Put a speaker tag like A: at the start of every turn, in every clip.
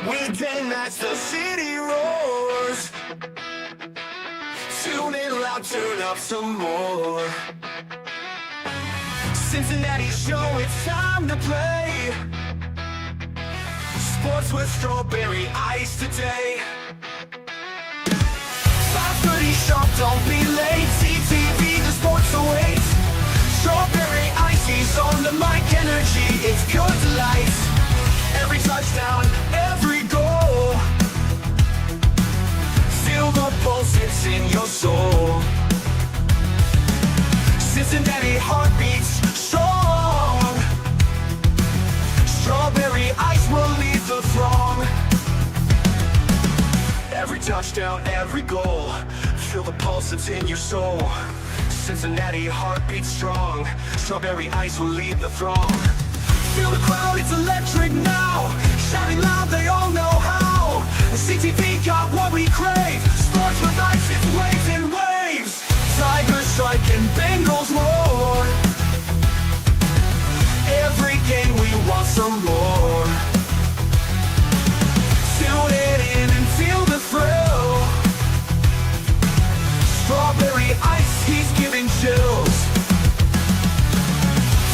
A: Weekend as the city roars. Tune in loud, turn up some more. Cincinnati show, it's time to play. Sports with strawberry ice today. 5:30 sharp, don't be late. CTV, the sports awaits. Strawberry icy's on the mic, energy, it's pure delight. Every touchdown, every goal. Feel the pulse, it's in your soul. Cincinnati heartbeats strong. Strawberry ice will lead the throng. Every touchdown, every goal. Feel the pulse, it's in your soul. Cincinnati heartbeats strong. Strawberry ice will lead the throng. Feel the crowd, it's electric now. Shouting loud, they all know how. The CTV got what we crave. Sports with ice, it's waves and waves. Tigers strike and Bengals roar. Every game we want some more. Tune it in and feel the thrill. Strawberry ice, he's giving chills.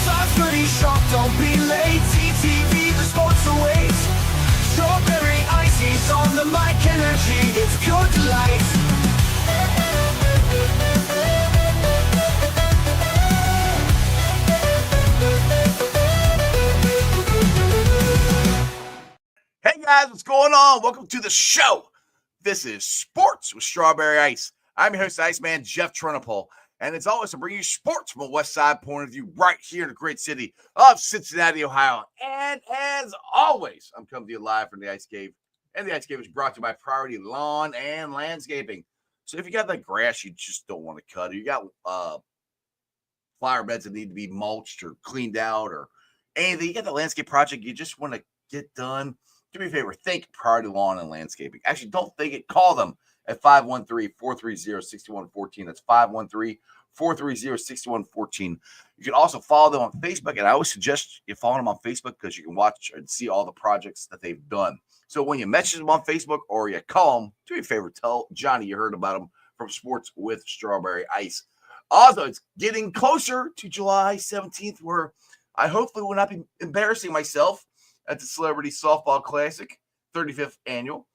A: 5:30 sharp, don't be late. CTV, the sports awaits. Strawberry ice, he's on the mic, energy, it's pure delight.
B: Hey guys, what's going on? Welcome to the show. This is Sports with Strawberry Ice. I'm your host, Iceman, Jeff Trennepohl, and it's always to bring you sports from a West Side point of view right here in the great city of Cincinnati, Ohio. And as always, I'm coming to you live from the Ice Cave, and the Ice Cave is brought to you by Priority Lawn and Landscaping. So if you got that grass you just don't want to cut, or you got flower beds that need to be mulched or cleaned out, or anything, you got the landscape project you just want to get done, do me a favor, think Priority Lawn and Landscaping. Actually, don't think it. Call them at 513-430-6114. That's 513-430-6114. You can also follow them on Facebook, and I always suggest you follow them on Facebook because you can watch and see all the projects that they've done. So when you message them on Facebook or you call them, do me a favor, tell Johnny you heard about them from Sports with Strawberry Ice. Also, it's getting closer to July 17th, where I hopefully will not be embarrassing myself at the Celebrity Softball Classic, 35th annual.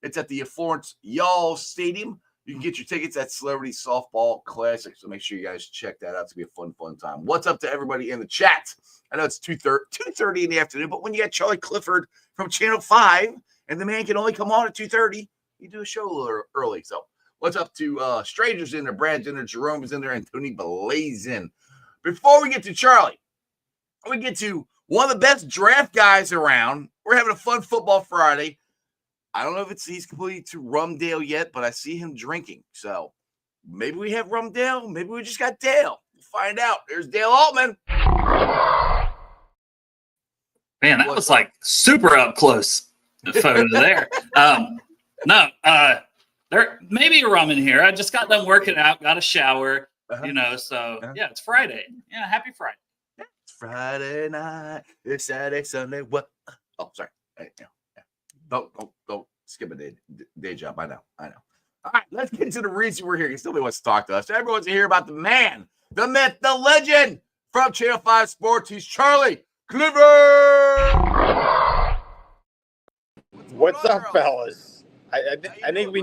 B: It's at the Florence Y'all Stadium. You can get your tickets at Celebrity Softball Classic, so make sure you guys check that out. It's going to be a fun time. What's up to everybody in the chat? I know it's 2:30 in the afternoon, but when you got Charlie Clifford from Channel 5, and the man can only come on at 2:30, you do a show a little early. So what's up to strangers in there? Brad's in there, Jerome is in there, and Tony Blazin. Before we get to Charlie, we get to one of the best draft guys around. We're having a fun football Friday. I don't know if he's completely to Rumdale yet, but I see him drinking. So maybe we have Rumdale. Maybe we just got Dale. We'll find out. There's Dale Altman.
C: Man, that was like super up close photo there. There may be a rum in here. I just got done working out, got a shower, so yeah, it's Friday. Yeah, happy Friday.
B: It's Friday night. It's Saturday, Sunday. What? Oh, sorry. Don't skip a day job. I know. All right, let's get to the reason we're here. Nobody wants to talk to us. Everyone wants to hear about the man, the myth, the legend from Channel 5 Sports. He's Charlie Clifford.
D: What's up, fellas? I think we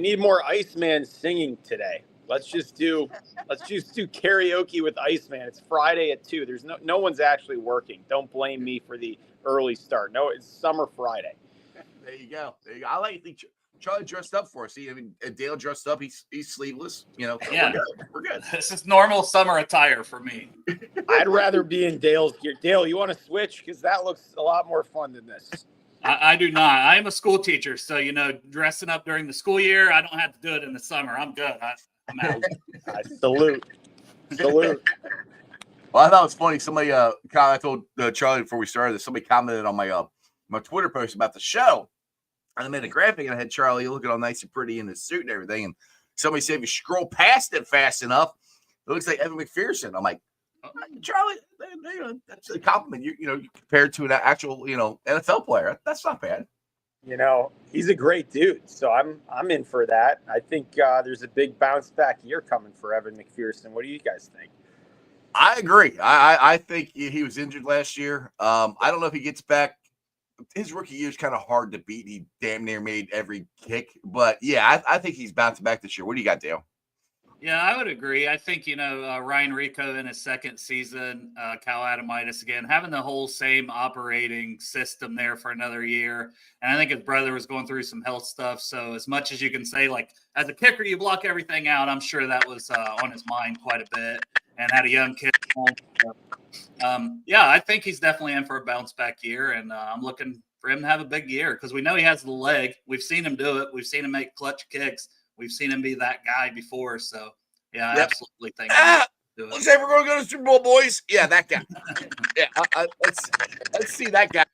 D: need more Iceman singing today. Let's just do karaoke with Iceman. It's Friday at 2. There's no one's actually working. Don't blame me for the early start. No, it's summer Friday.
B: There you go. I like to think Charlie dressed up for us. Dale dressed up. He's sleeveless. Yeah, we're good.
C: This is normal summer attire for me.
D: I'd rather be in Dale's gear. Dale, you want to switch? Because that looks a lot more fun than this.
C: I do not. I am a school teacher, so dressing up during the school year, I don't have to do it in the summer. I'm good. I'm out.
D: Salute.
B: Well, I thought it was funny. Somebody, I told Charlie before we started this, somebody commented on my Twitter post about the show. And I made a graphic and I had Charlie looking all nice and pretty in his suit and everything. And somebody said if you scroll past it fast enough, it looks like Evan McPherson. I'm like, Charlie, that's a compliment. You compared to an actual, NFL player. That's not bad.
D: He's a great dude, so I'm in for that. I think there's a big bounce back year coming for Evan McPherson. What do you guys think?
B: I agree. I think he was injured last year. I don't know if he gets back. His rookie year is kind of hard to beat. He damn near made every kick, but yeah, I think he's bouncing back this year. What do you got, Dale?
C: Yeah, I would agree. I think, Ryan Rico in his second season, Cal Adamitis again, having the whole same operating system there for another year. And I think his brother was going through some health stuff. So as much as you can say, like, as a kicker, you block everything out, I'm sure that was on his mind quite a bit, and had a young kid at home. So, yeah, I think he's definitely in for a bounce back year. And I'm looking for him to have a big year because we know he has the leg. We've seen him do it. We've seen him make clutch kicks. We've seen him be that guy before. So, yeah, I absolutely think
B: looks like we're going to go to the Super Bowl, boys. Yeah, that guy. Yeah, let's see that guy.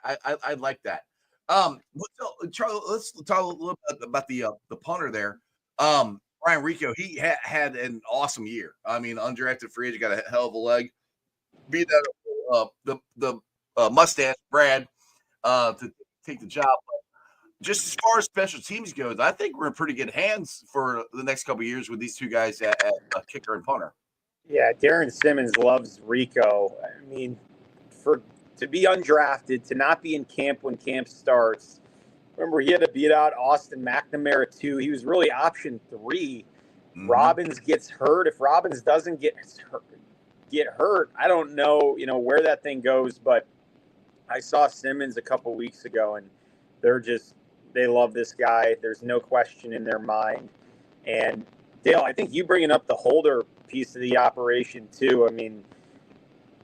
B: I like that. Charlie, let's talk a little bit about the punter there. Ryan Rico, he had an awesome year. I mean, undrafted free agent, got a hell of a leg. Beat that the mustache Brad to take the job. Just as far as special teams goes, I think we're in pretty good hands for the next couple of years with these two guys at kicker and punter.
D: Yeah, Darren Simmons loves Rico. I mean, to be undrafted, to not be in camp when camp starts. Remember, he had to beat out Austin McNamara too. He was really option 3. Mm-hmm. Robbins gets hurt. If Robbins doesn't get hurt, I don't know, where that thing goes. But I saw Simmons a couple weeks ago, and they love this guy. There's no question in their mind. And Dale, I think you bringing up the Holder piece of the operation too. I mean,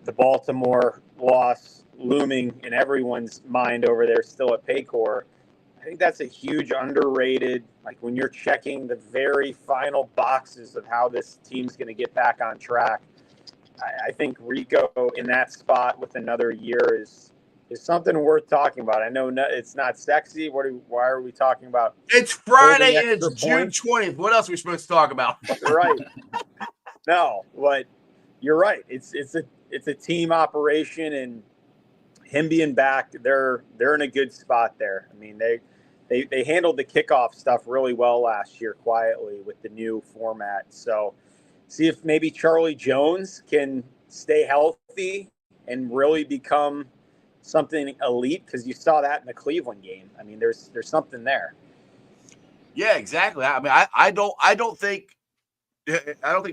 D: the Baltimore loss looming in everyone's mind over there still at Paycor. I think that's a huge underrated, like when you're checking the very final boxes of how this team's going to get back on track. I think Rico in that spot with another year is something worth talking about. I know it's not sexy. Why are we talking about?
B: It's Friday and it's June 20th. What else are we supposed to talk about?
D: Right. No, but you're right. It's a team operation, and him being back, they're in a good spot there. I mean, they handled the kickoff stuff really well last year quietly with the new format. So see if maybe Charlie Jones can stay healthy and really become something elite, because you saw that in the Cleveland game. I mean, there's something there.
B: Yeah, exactly. I mean, I don't think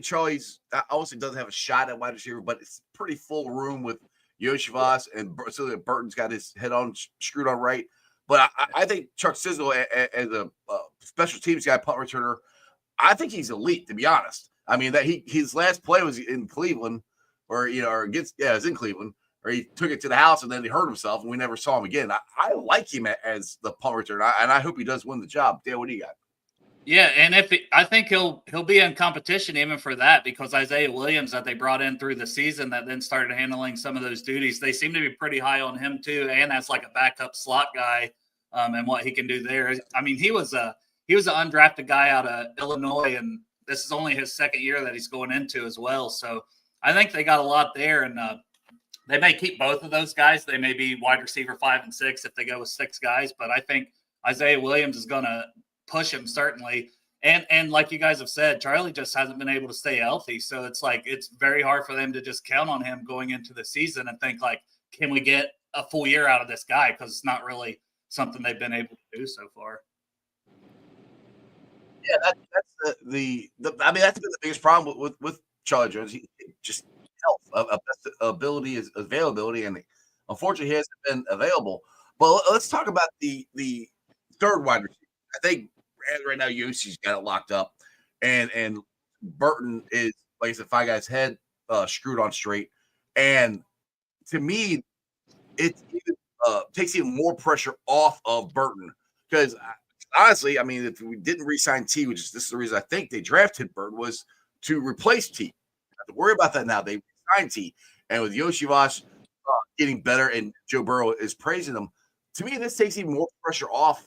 B: Charlie's obviously doesn't have a shot at wide receiver, but it's pretty full room with Yoshivas, and so Burton's got his head on screwed on right. But I think Chuck Sizzle as a special teams guy, punt returner, I think he's elite, to be honest. I mean, that his last play was in Cleveland, it was in Cleveland, or he took it to the house and then he hurt himself and we never saw him again. I like him as the punt returner, and I hope he does win the job. Dale, what do you got?
C: Yeah, and I think he'll be in competition even for that, because Isaiah Williams that they brought in through the season that then started handling some of those duties, they seem to be pretty high on him too, and as like a backup slot guy, and what he can do there. I mean, he was an undrafted guy out of Illinois, and this is only his second year that he's going into as well. So I think they got a lot there, and they may keep both of those guys. They may be wide receiver 5 and 6 if they go with 6 guys, but I think Isaiah Williams is going to push him certainly. And like you guys have said, Charlie just hasn't been able to stay healthy. So it's very hard for them to just count on him going into the season and think like, can we get a full year out of this guy? Because it's not really something they've been able to do so far.
B: Yeah, that's I mean, that's been the biggest problem with Charlie Jones. He just health, ability is availability, and unfortunately, he hasn't been available. But let's talk about the third wide receiver. I think right now Yossi's got it locked up, and Burton is, like I said, 5 guys head screwed on straight. And to me, it even takes even more pressure off of Burton, because honestly, I mean, if we didn't re-sign T, this is the reason I think they drafted Burton, was to replace T. Not to worry about that now. They re-signed T, and with Yoshivas getting better and Joe Burrow is praising them, to me, this takes even more pressure off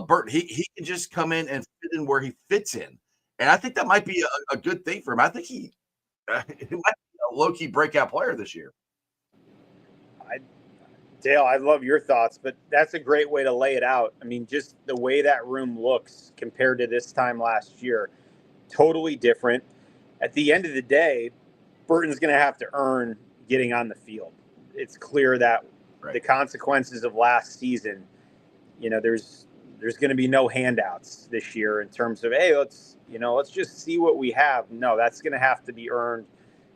B: Burton. He can just come in and fit in where he fits in, and I think that might be a good thing for him. I think he might be a low-key breakout player this year.
D: Dale, I love your thoughts, but that's a great way to lay it out. I mean, just the way that room looks compared to this time last year, totally different. At the end of the day, Burton's going to have to earn getting on the field. It's clear that the consequences of last season, there's going to be no handouts this year in terms of, hey, let's just see what we have. No, that's going to have to be earned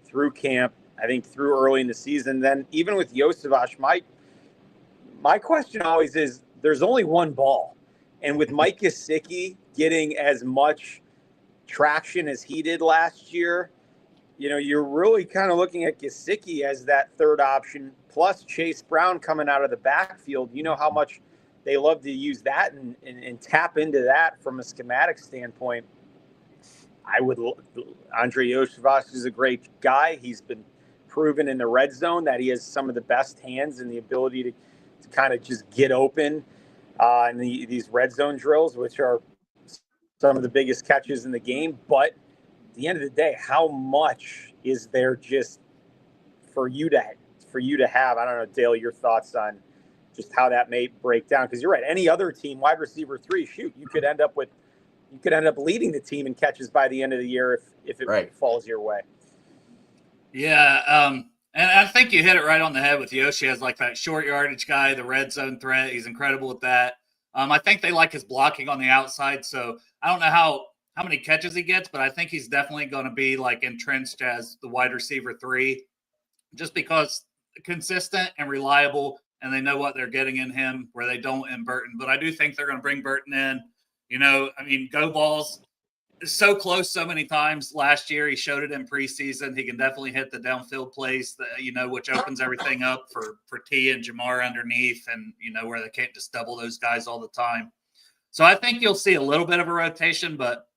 D: through camp, I think through early in the season. Then even with Josevich, my question always is, there's only one ball. And with Mike Gesicki getting as much traction as he did last year, you're really kind of looking at Gesicki as that third option, plus Chase Brown coming out of the backfield. You know how much they love to use that and tap into that from a schematic standpoint. Andre Josevich is a great guy. He's been proven in the red zone that he has some of the best hands and the ability to kind of just get open in these red zone drills, which are some of the biggest catches in the game. But at the end of the day, how much is there just for you to have? I don't know, Dale, your thoughts on just how that may break down, because you're right. Any other team, wide receiver 3, shoot, you could end up leading the team in catches by the end of the year if it falls your way.
C: Yeah, and I think you hit it right on the head with Yoshi as like that short yardage guy, the red zone threat. He's incredible with that. I think they like his blocking on the outside, so I don't know how many catches he gets, but I think he's definitely going to be like entrenched as the wide receiver 3, just because consistent and reliable, and they know what they're getting in him where they don't in Burton. But I do think they're going to bring Burton in. Go Balls is so close so many times last year. He showed it in preseason. He can definitely hit the downfield plays, which opens everything up for T and Jamar underneath, and, where they can't just double those guys all the time. So I think you'll see a little bit of a rotation, but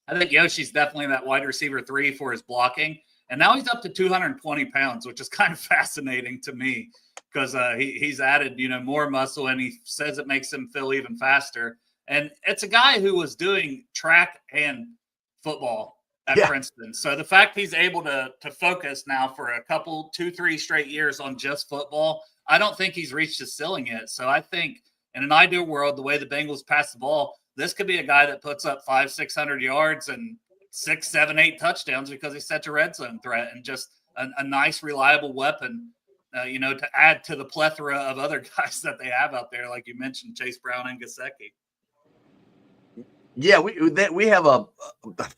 C: I think Yoshi's definitely that wide receiver 3 for his blocking. And now he's up to 220 pounds, which is kind of fascinating to me because he's added, more muscle, and he says it makes him feel even faster. And it's a guy who was doing track and football at Princeton. So the fact he's able to focus now for a couple, 2-3 straight years on just football, I don't think he's reached his ceiling yet. So I think in an ideal world, the way the Bengals pass the ball, this could be a guy that puts up 500-600 yards and 6, 7, 8 touchdowns because he's such a red zone threat and just a nice, reliable weapon, to add to the plethora of other guys that they have out there, like you mentioned, Chase Brown and Gesicki.
B: Yeah, we have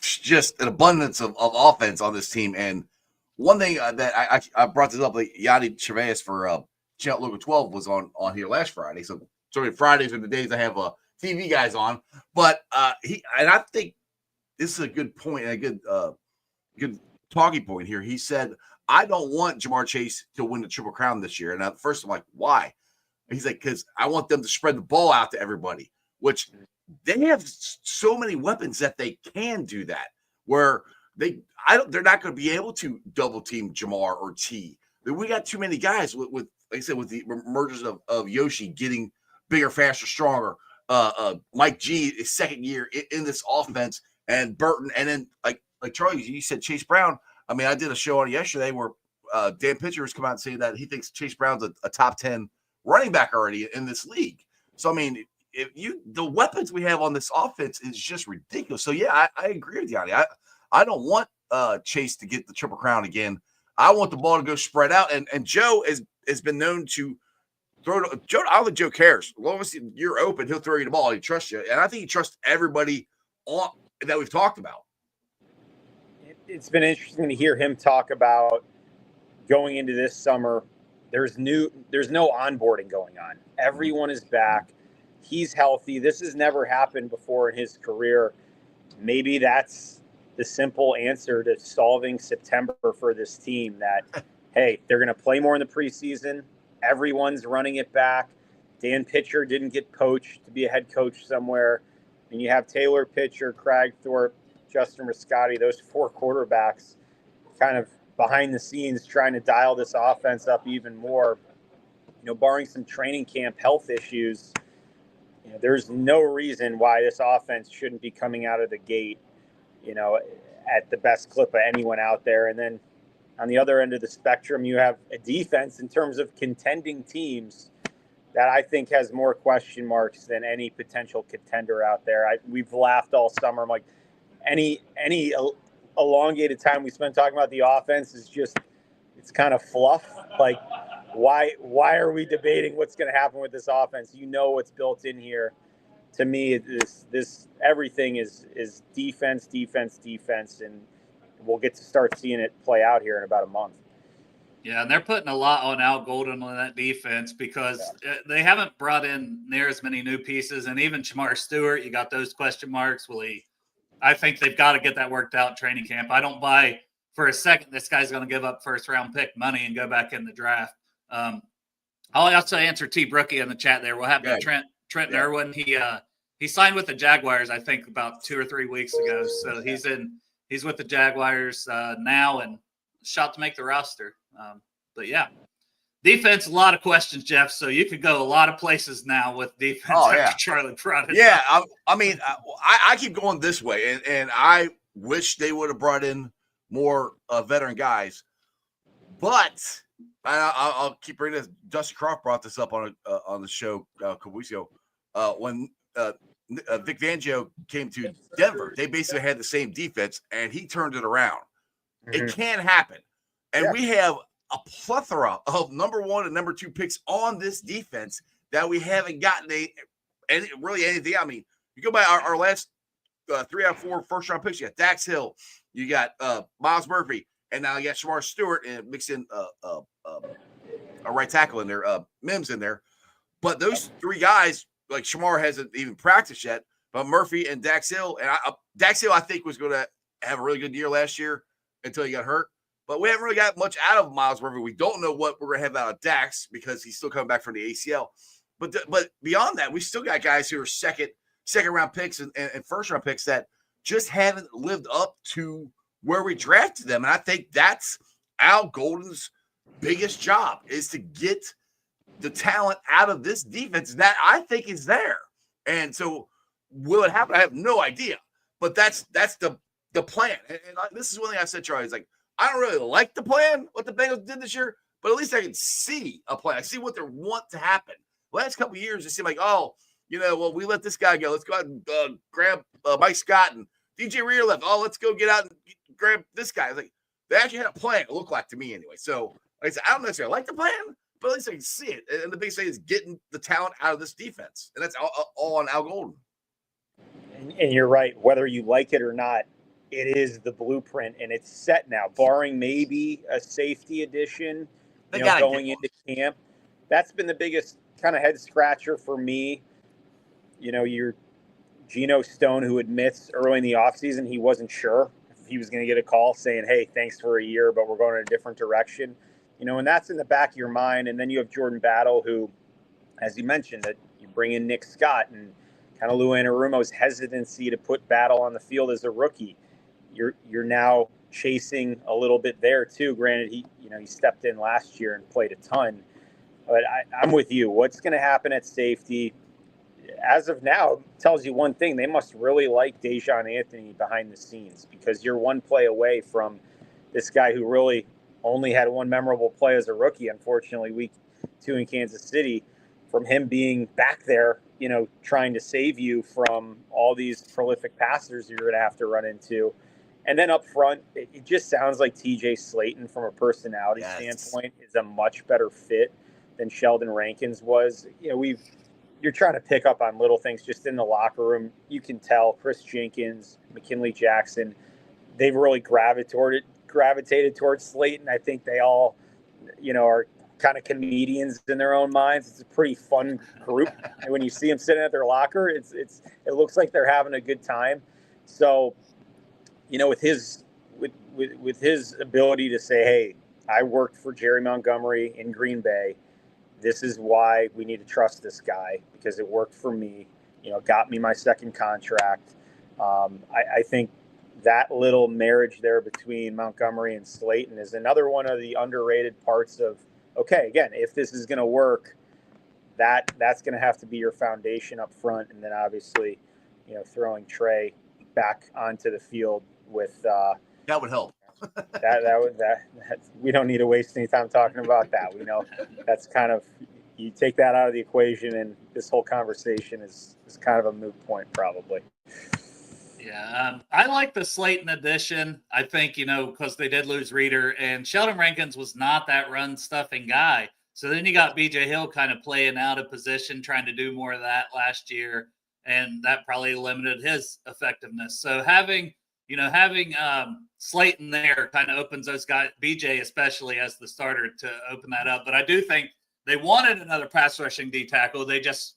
B: just an abundance of offense on this team. And one thing that I brought this up, like Yanni Chavez for Channel Local 12 was on here last Friday. So Fridays are the days I have TV guys on. But I think this is a good point and a good talking point here. He said, I don't want Jamar Chase to win the Triple Crown this year. And at first I'm like, why? He's like, because I want them to spread the ball out to everybody, which they have so many weapons that they can do that, where they're not going to be able to double team Jamar or T. We got too many guys with like I said, with the emergence of Yoshi getting bigger, faster, stronger. Mike G is second year in this offense, and Burton, and then like Charlie, you said Chase Brown. I mean, I did a show on it yesterday where Dan Pitcher has come out and saying that he thinks Chase Brown's a top 10 running back already in this league. So I mean, the weapons we have on this offense is just ridiculous. So yeah, I agree with Yanni. I don't want Chase to get the Triple Crown again. I want the ball to go spread out. And Joe has been known to throw to Joe. I don't think Joe cares. As long as you're open, he'll throw you the ball. He trusts you. And I think he trusts everybody that we've talked about.
D: It's been interesting to hear him talk about going into this summer. There's no onboarding going on. Everyone is back. He's healthy. This has never happened before in his career. Maybe that's the simple answer to solving September for this team, that, hey, they're going to play more in the preseason. Everyone's running it back. Dan Pitcher didn't get poached to be a head coach somewhere. And you have Taylor Pitcher, Craig Thorpe, Justin Riscotti, those 4 quarterbacks kind of behind the scenes trying to dial this offense up even more. Barring some training camp health issues, there's no reason why this offense shouldn't be coming out of the gate, at the best clip of anyone out there. And then on the other end of the spectrum, you have a defense in terms of contending teams that I think has more question marks than any potential contender out there. We've laughed all summer. I'm like, any elongated time we spend talking about the offense is just, it's kind of fluff. Like, why are we debating what's going to happen with this offense? You know what's built in here. To me, this everything is defense, and we'll get to start seeing it play out here in about a month.
C: Yeah, and they're putting a lot on Al Golden on that defense because they haven't brought in near as many new pieces. And even Shamar Stewart, you got those question marks. I think they've got to get that worked out in training camp. I don't buy for a second this guy's going to give up first-round pick money and go back in the draft. I'll also answer T. Brookie in the chat there. What happened to Trent Irwin? He signed with the Jaguars, I think, about 2 or 3 weeks ago. So he's with the Jaguars now and shot to make the roster. But yeah, defense, a lot of questions, Jeff. So you could go a lot of places now with defense after Charlie brought it.
B: Yeah, I keep going this way, and I wish they would have brought in more veteran guys. But I'll keep bringing this. Dusty Croft brought this up on the show a couple weeks ago when Vic Fangio came to Denver. They basically had the same defense, and he turned it around. Mm-hmm. It can happen. And we have a plethora of number 1 and number 2 picks on this defense that we haven't gotten really anything. I mean, you go by our last 3 out of 4 first-round picks. You got Dax Hill, you got Miles Murphy, and now you got Shamar Stewart and mix in a right tackle in there, Mims in there. But those 3 guys, like Shamar hasn't even practiced yet, but Murphy and Dax Hill, and Dax Hill I think was going to have a really good year last year until he got hurt. But we haven't really got much out of Miles Murphy. We don't know what we're going to have out of Dax because he's still coming back from the ACL. But beyond that, we still got guys who are second round picks and first round picks that just haven't lived up to where we drafted them. And I think that's Al Golden's biggest job, is to get the talent out of this defense that I think is there. And so will it happen? I have no idea. But that's the plan. And this is one thing I said, Charlie, is like, I don't really like the plan, what the Bengals did this year, but at least I can see a plan. I see what they want to happen. The last couple of years, it seemed like, we let this guy go. Let's go out and grab Mike Scott, and DJ Reader left. Oh, let's go get out and grab this guy. Like, they actually had a plan, it looked like to me anyway. So, like I said, I don't necessarily like the plan, but at least I can see it. And the biggest thing is getting the talent out of this defense. And that's all on Al Golden.
D: And you're right. Whether you like it or not, it is the blueprint, and it's set now, barring maybe a safety addition going into camp. That's been the biggest kind of head scratcher for me. You're Geno Stone, who admits early in the offseason he wasn't sure if he was going to get a call saying, hey, thanks for a year, but we're going in a different direction. And that's in the back of your mind. And then you have Jordan Battle, who, as you mentioned, that you bring in Nick Scott and kind of Lou Anarumo's hesitancy to put Battle on the field as a rookie. You're now chasing a little bit there too. Granted, he stepped in last year and played a ton. But I'm with you. What's going to happen at safety? As of now, it tells you one thing. They must really like Dejon Anthony behind the scenes, because you're one play away from this guy who really only had one memorable play as a rookie, unfortunately, week 2 in Kansas City, from him being back there, trying to save you from all these prolific passers you're going to have to run into. And then up front, it just sounds like TJ Slayton, from a personality standpoint, is a much better fit than Sheldon Rankins was. You're trying to pick up on little things just in the locker room. You can tell Chris Jenkins, McKinley Jackson, they've really gravitated towards Slayton. I think they all, are kind of comedians in their own minds. It's a pretty fun group. And when you see them sitting at their locker, it looks like they're having a good time. So, with his ability to say, hey, I worked for Jerry Montgomery in Green Bay. This is why we need to trust this guy, because it worked for me, got me my second contract. I think that little marriage there between Montgomery and Slayton is another one of the underrated parts of, okay, again, if this is going to work, that's going to have to be your foundation up front. And then obviously, throwing Trey back onto the field with
B: that would help.
D: that we don't need to waste any time talking about that. We know that's kind of you take that out of the equation, and this whole conversation is kind of a moot point, probably.
C: Yeah, I like the Slayton addition. I think, because they did lose Reeder, and Sheldon Rankins was not that run-stuffing guy. So then you got B.J. Hill kind of playing out of position, trying to do more of that last year, and that probably limited his effectiveness. So having Slayton there kind of opens those guys, B.J. especially as the starter, to open that up. But I do think they wanted another pass rushing D tackle. They just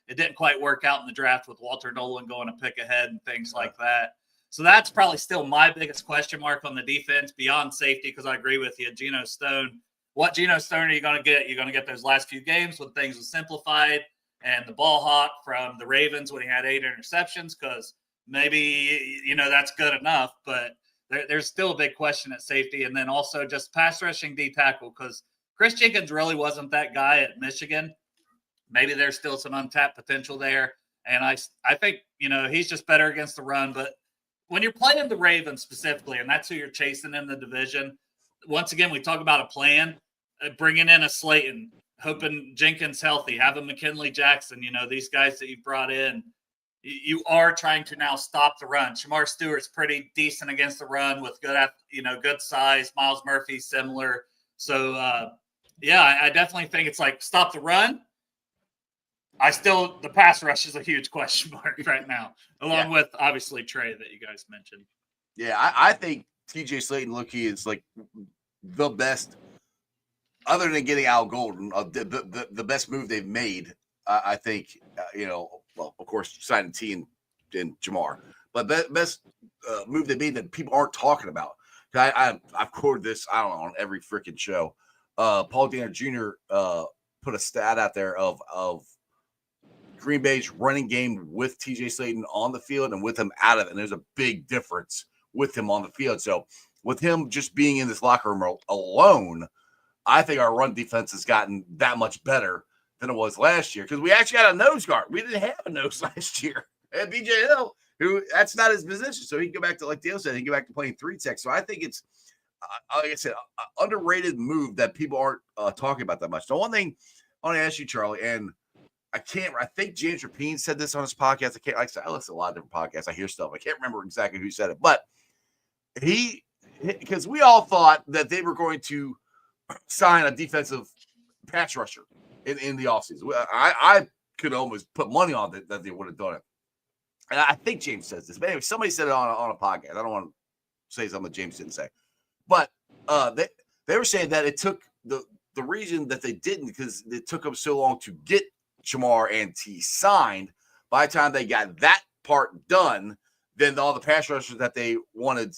C: it didn't quite work out in the draft with Walter Nolan going to pick ahead and things like that. So that's probably still my biggest question mark on the defense beyond safety, because I agree with you. Geno Stone. What Geno Stone are you going to get? You're going to get those last few games when things were simplified, and the ball hawk from the Ravens when he had 8 interceptions, because maybe, that's good enough. But there's still a big question at safety. And then also just pass rushing D tackle, because Chris Jenkins really wasn't that guy at Michigan. Maybe there's still some untapped potential there. And I think, he's just better against the run. But when you're playing the Ravens specifically, and that's who you're chasing in the division, once again, we talk about a plan, bringing in a Slayton, hoping Jenkins healthy, having McKinley Jackson, these guys that you've brought in. You are trying to now stop the run. Shamar Stewart's pretty decent against the run with good size. Miles Murphy's similar. So, I definitely think it's like stop the run. The pass rush is a huge question mark right now, along with obviously Trey that you guys mentioned.
B: Yeah, I think TJ Slayton is like the best, other than getting Al Golden, the best move they've made. I think, well, of course, signing T and Jamar, but best move they made that people aren't talking about. I've quoted this, I don't know, on every freaking show. Paul Dana Jr. Put a stat out there of Green Bay's running game with TJ Slayton on the field and with him out of it. And there's a big difference with him on the field. So with him just being in this locker room alone, I think our run defense has gotten that much better than it was last year, because we actually had a nose guard. We didn't have a nose last year. And BJ Hill, who that's not his position. So he can go back to, like Dale said, he can go back to playing 3-tech. So I think it's, like I said, an underrated move that people aren't talking about that much. The one thing I want to ask you, Charlie, and I think James Rapine said this on his podcast. I listen to a lot of different podcasts. I hear stuff. I can't remember exactly who said it, but because we all thought that they were going to sign a defensive pass rusher in the offseason. I could almost put money on that they would have done it. And I think James says this. But anyway, somebody said it on a podcast. I don't want to say something that James didn't say. But they were saying that it took the reason that they didn't, because it took them so long to get Jamar and T signed. By the time they got that part done, then all the pass rushers that they wanted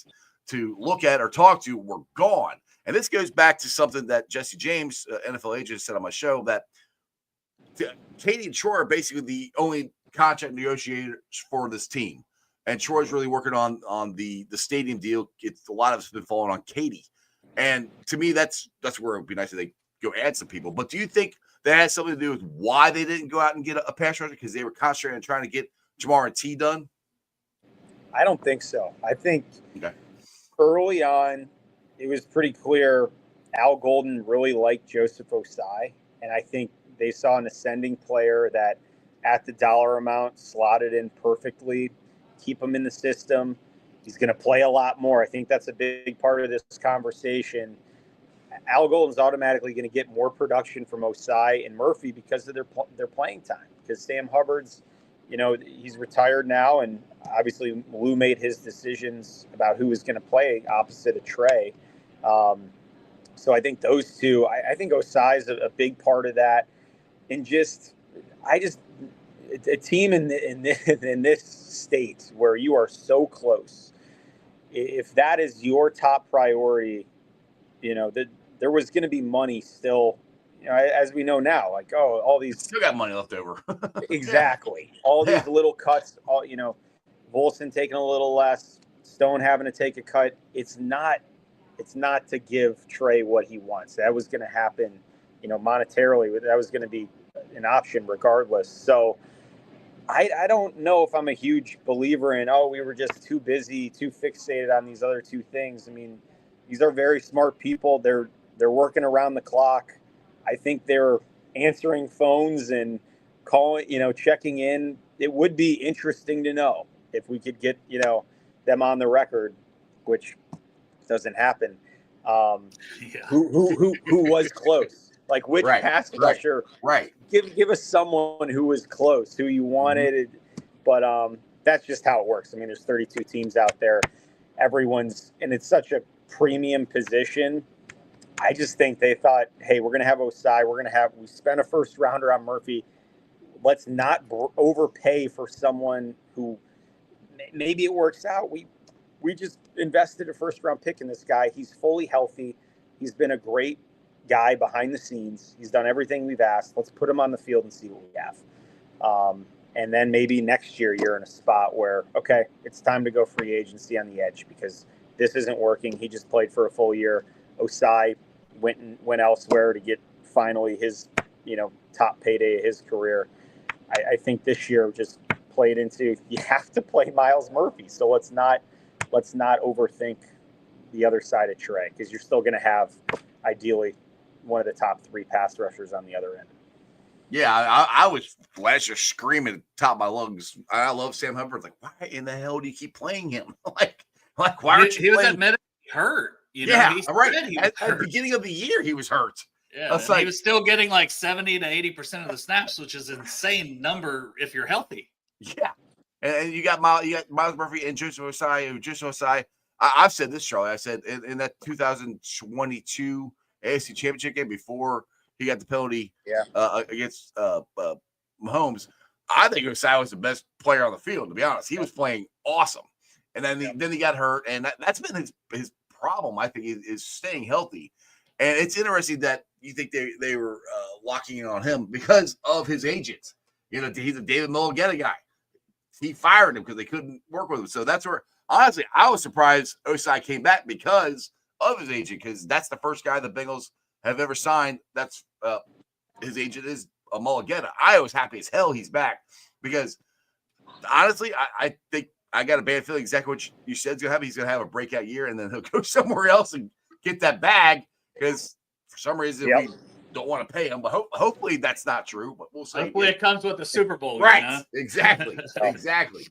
B: to look at or talk to were gone. And this goes back to something that Jesse James, NFL agent, said on my show, that Katie and Troy are basically the only contract negotiators for this team. And Troy's really working on the stadium deal. A lot of it's been falling on Katie. And to me, that's where it would be nice if they go add some people. But do you think that has something to do with why they didn't go out and get a pass rusher, because they were concentrating on trying to get Jamar and T done?
D: I don't think so. I think early on, it was pretty clear Al Golden really liked Joseph Osai, and I think they saw an ascending player that at the dollar amount slotted in perfectly, keep him in the system. He's going to play a lot more. I think that's a big part of this conversation. Al Golden's automatically going to get more production from Osai and Murphy because of their playing time, because Sam Hubbard's, he's retired now, and obviously Lou made his decisions about who was going to play opposite of Trey. So I think those two, I think Osai's a big part of that. And a team in this state where you are so close, if that is your top priority, there was going to be money still, as we know now, like, all these
B: still got money left over.
D: Exactly. All these little cuts, Volson taking a little less, Stone having to take a cut. It's not to give Trey what he wants. That was going to happen, monetarily. That was going to be an option regardless. So I don't know if I'm a huge believer in, we were just too busy, too fixated on these other two things. I mean, these are very smart people. They're working around the clock. I think they're answering phones and calling, checking in. It would be interesting to know if we could get, them on the record, which doesn't happen.
C: Yeah.
D: Who was close? Like which pass rusher?
B: Right.
D: Give us someone who was close, who you wanted. But that's just how it works. I mean, there's 32 teams out there. Everyone's, and it's such a premium position. I just think they thought, hey, we're going to have Osai. We spent a first rounder on Murphy. Let's not overpay for someone who maybe it works out. We just invested a first round pick in this guy. He's fully healthy. He's been a great guy behind the scenes. He's done everything we've asked. Let's put him on the field and see what we have. And then maybe next year you're in a spot where, okay, it's time to go free agency on the edge because this isn't working. He just played for a full year. Osai went elsewhere to get finally his, top payday of his career. I think this year just played into, you have to play Miles Murphy. So let's not overthink the other side of Trey, because you're still going to have ideally one of the top 3 pass rushers on the other end.
B: Yeah, I was last year screaming at the top of my lungs. I love Sam Hubbard. Like, why in the hell do you keep playing him? like why aren't you
C: He was
B: playing?
C: admitted hurt.
B: Yeah, right. At
C: Hurt.
B: the beginning of the year, he was hurt.
C: Yeah, he was still getting like 70 to 80% of the snaps, which is an insane number if you're healthy.
B: Yeah, and you got Miles Murphy and Joseph Osai. I've said this, Charlie. I said in that 2022 AFC Championship game before he got the penalty against Mahomes, I think Osai was the best player on the field, to be honest. He was playing awesome. And then he got hurt, and that's been his problem, I think, is staying healthy. And it's interesting that you think they were locking in on him because of his agent. He's a David Mulligetta guy. He fired him because they couldn't work with him. So that's where, honestly, I was surprised Osai came back because of his agent, because that's the first guy the Bengals have ever signed. That's his agent is a Mulligetta. I was happy as hell he's back because, honestly, I think I got a bad feeling exactly what you said is going to happen. He's going to have a breakout year, and then he'll go somewhere else and get that bag because for some reason we don't want to pay him. But hopefully that's not true, but we'll see.
C: Hopefully it comes with the Super Bowl.
B: Right. Exactly. Exactly.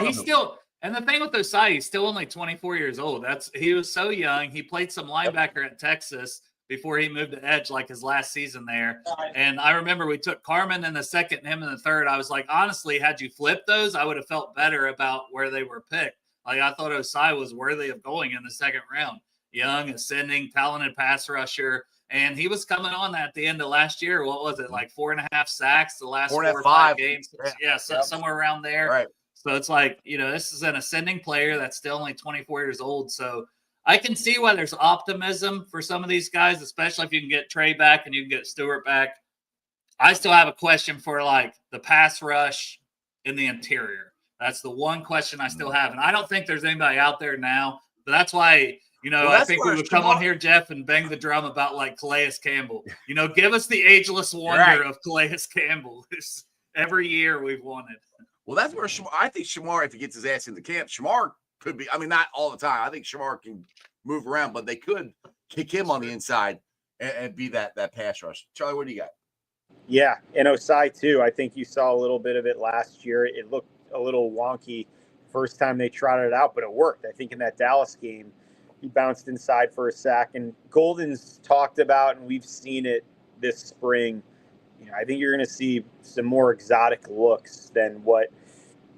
C: He's still – and the thing with Osai, he's still only 24 years old. He was so young. He played some linebacker at Texas before he moved to edge, like his last season there. And I remember we took Carmen in the second and him in the third. I was like, honestly, had you flipped those, I would have felt better about where they were picked. Like, I thought Osai was worthy of going in the second round. Young, ascending, talented pass rusher. And he was coming on at the end of last year. What was it, like 4.5 sacks the last 4 or 5 games? Yeah, somewhere around there.
B: Right.
C: So it's like, this is an ascending player that's still only 24 years old. So I can see why there's optimism for some of these guys, especially if you can get Trey back and you can get Stewart back. I still have a question for like the pass rush in the interior. That's the one question I still have. And I don't think there's anybody out there now, but that's why, I think we would come on here, Jeff, and bang the drum about like Calais Campbell. Give us the ageless wonder of Calais Campbell. Every year we've won it.
B: Well, that's where I think Shamar, if he gets his ass into camp, Shamar could be. I mean, not all the time. I think Shamar can move around, but they could kick him on the inside and be that pass rush. Charlie, what do you got?
D: Yeah, and Osai too. I think you saw a little bit of it last year. It looked a little wonky first time they trotted it out, but it worked. I think in that Dallas game, he bounced inside for a sack. And Golden's talked about, and we've seen it this spring. I think you're going to see some more exotic looks than what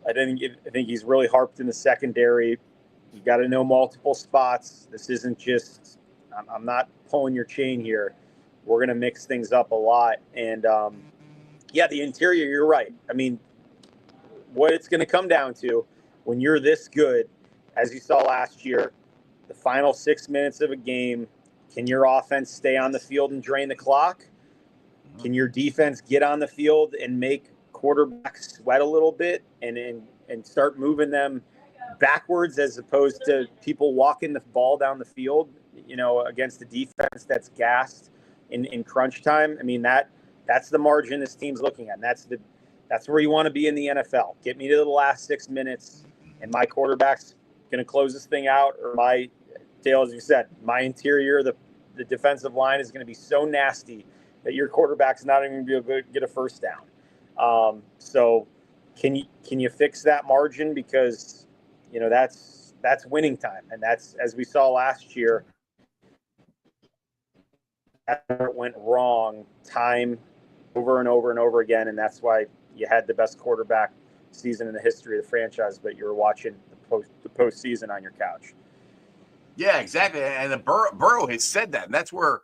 D: I think he's really harped in the secondary. You got to know multiple spots. This isn't just, I'm not pulling your chain here. We're going to mix things up a lot. And the interior, you're right. I mean, what it's going to come down to when you're this good, as you saw last year, the final 6 minutes of a game, can your offense stay on the field and drain the clock? Can your defense get on the field and make quarterbacks sweat a little bit and start moving them backwards as opposed to people walking the ball down the field, against the defense that's gassed in crunch time? I mean, that's the margin this team's looking at. And that's where you want to be in the NFL. Get me to the last 6 minutes, and my quarterback's going to close this thing out, or Dale, as you said, my interior, the defensive line is going to be so nasty that your quarterback's not even going to be able to get a first down. So can you fix that margin? Because, that's winning time. And that's, as we saw last year, that went wrong time over and over and over again. And that's why you had the best quarterback season in the history of the franchise, but you were watching the postseason on your couch.
B: Yeah, exactly. And Burrow has said that. And that's where,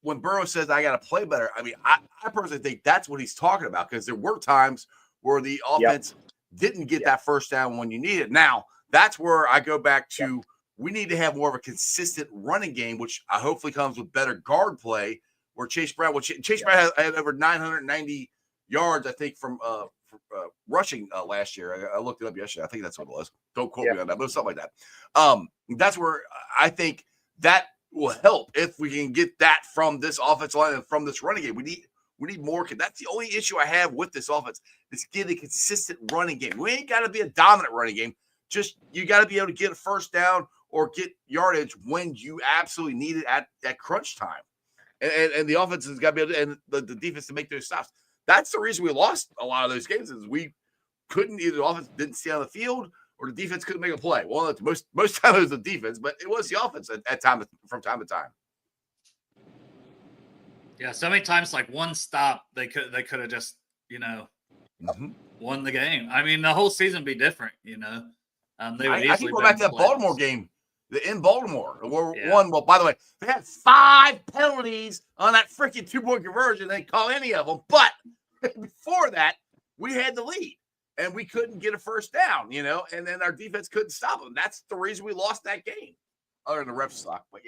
B: when Burrow says, I got to play better, I mean, I personally think that's what he's talking about, because there were times where the offense didn't get that first down when you need it. Now, that's where I go back to, we need to have more of a consistent running game, which hopefully comes with better guard play, where Chase Brown had over 990 yards, I think, from rushing last year. I looked it up yesterday. I think that's what it was. Don't quote me on that, but it was something like that. That's where I think that will help, if we can get that from this offensive line and from this running game. We need more. That's the only issue I have with this offense, is get a consistent running game. We ain't got to be a dominant running game. Just, you got to be able to get a first down or get yardage when you absolutely need it at crunch time. And the offense has got to be able to, and the defense to make those stops. That's the reason we lost a lot of those games, is we couldn't, either the offense didn't stay on the field or the defense couldn't make a play. Well, most time it was the defense, but it was the offense from time to time.
C: Yeah, so many times, like one stop, they could have just, won the game. I mean, the whole season would be different, They would
B: I can go back to that Baltimore game, in Baltimore. One, well, by the way, they had 5 penalties on that freaking 2-point conversion. They didn't call any of them. But before that, we had the lead, and we couldn't get a first down, and then our defense couldn't stop them. That's the reason we lost that game, other than the ref suck, but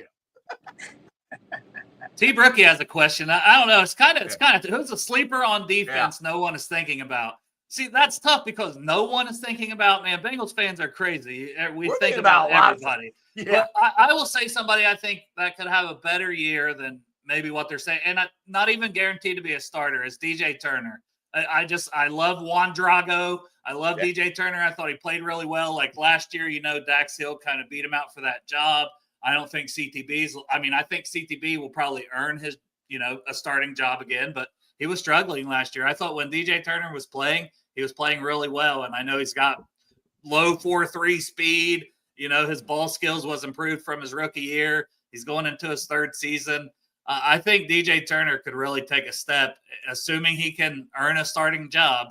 C: T. Brookie has a question. I don't know. It's kind of who's a sleeper on defense no one is thinking about. See, that's tough, because no one is thinking about, man, Bengals fans are crazy. We think about everybody. But I will say somebody I think that could have a better year than maybe what they're saying, and not even guaranteed to be a starter, is DJ Turner. I love Juan Drago. I love DJ Turner. I thought he played really well. Like last year, Dax Hill kind of beat him out for that job. I don't think I think CTB will probably earn his, a starting job again, but he was struggling last year. I thought when DJ Turner was playing, he was playing really well. And I know he's got low 4.3 speed. His ball skills was improved from his rookie year. He's going into his 3rd season. I think DJ Turner could really take a step, assuming he can earn a starting job.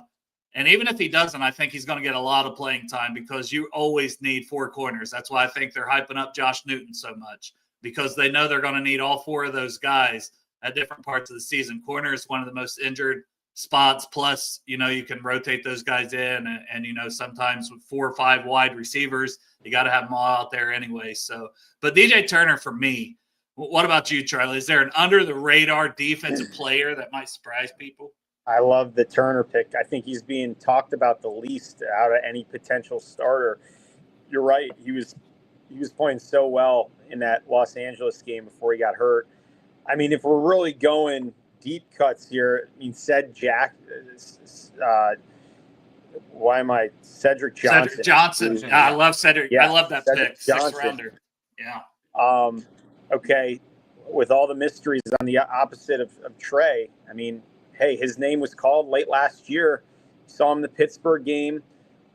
C: And even if he doesn't, I think he's going to get a lot of playing time, because you always need 4 corners. That's why I think they're hyping up Josh Newton so much, because they know they're going to need all 4 of those guys at different parts of the season. Corner is one of the most injured spots. Plus, you can rotate those guys in, and sometimes with 4 or 5 wide receivers, you got to have them all out there anyway. So, but DJ Turner for me. What about you, Charlie? Is there an under the radar defensive player that might surprise people?
D: I love the Turner pick. I think he's being talked about the least out of any potential starter. You're right. He was playing so well in that Los Angeles game before he got hurt. I mean, if we're really going deep cuts here, Cedric Johnson.
C: Cedric Johnson. I love Cedric. Yeah, I love that
D: Cedric
C: pick.
D: Johnson.
C: 6th rounder. Yeah.
D: Okay. With all the mysteries on the opposite of Trey, hey, his name was called late last year. Saw him in the Pittsburgh game.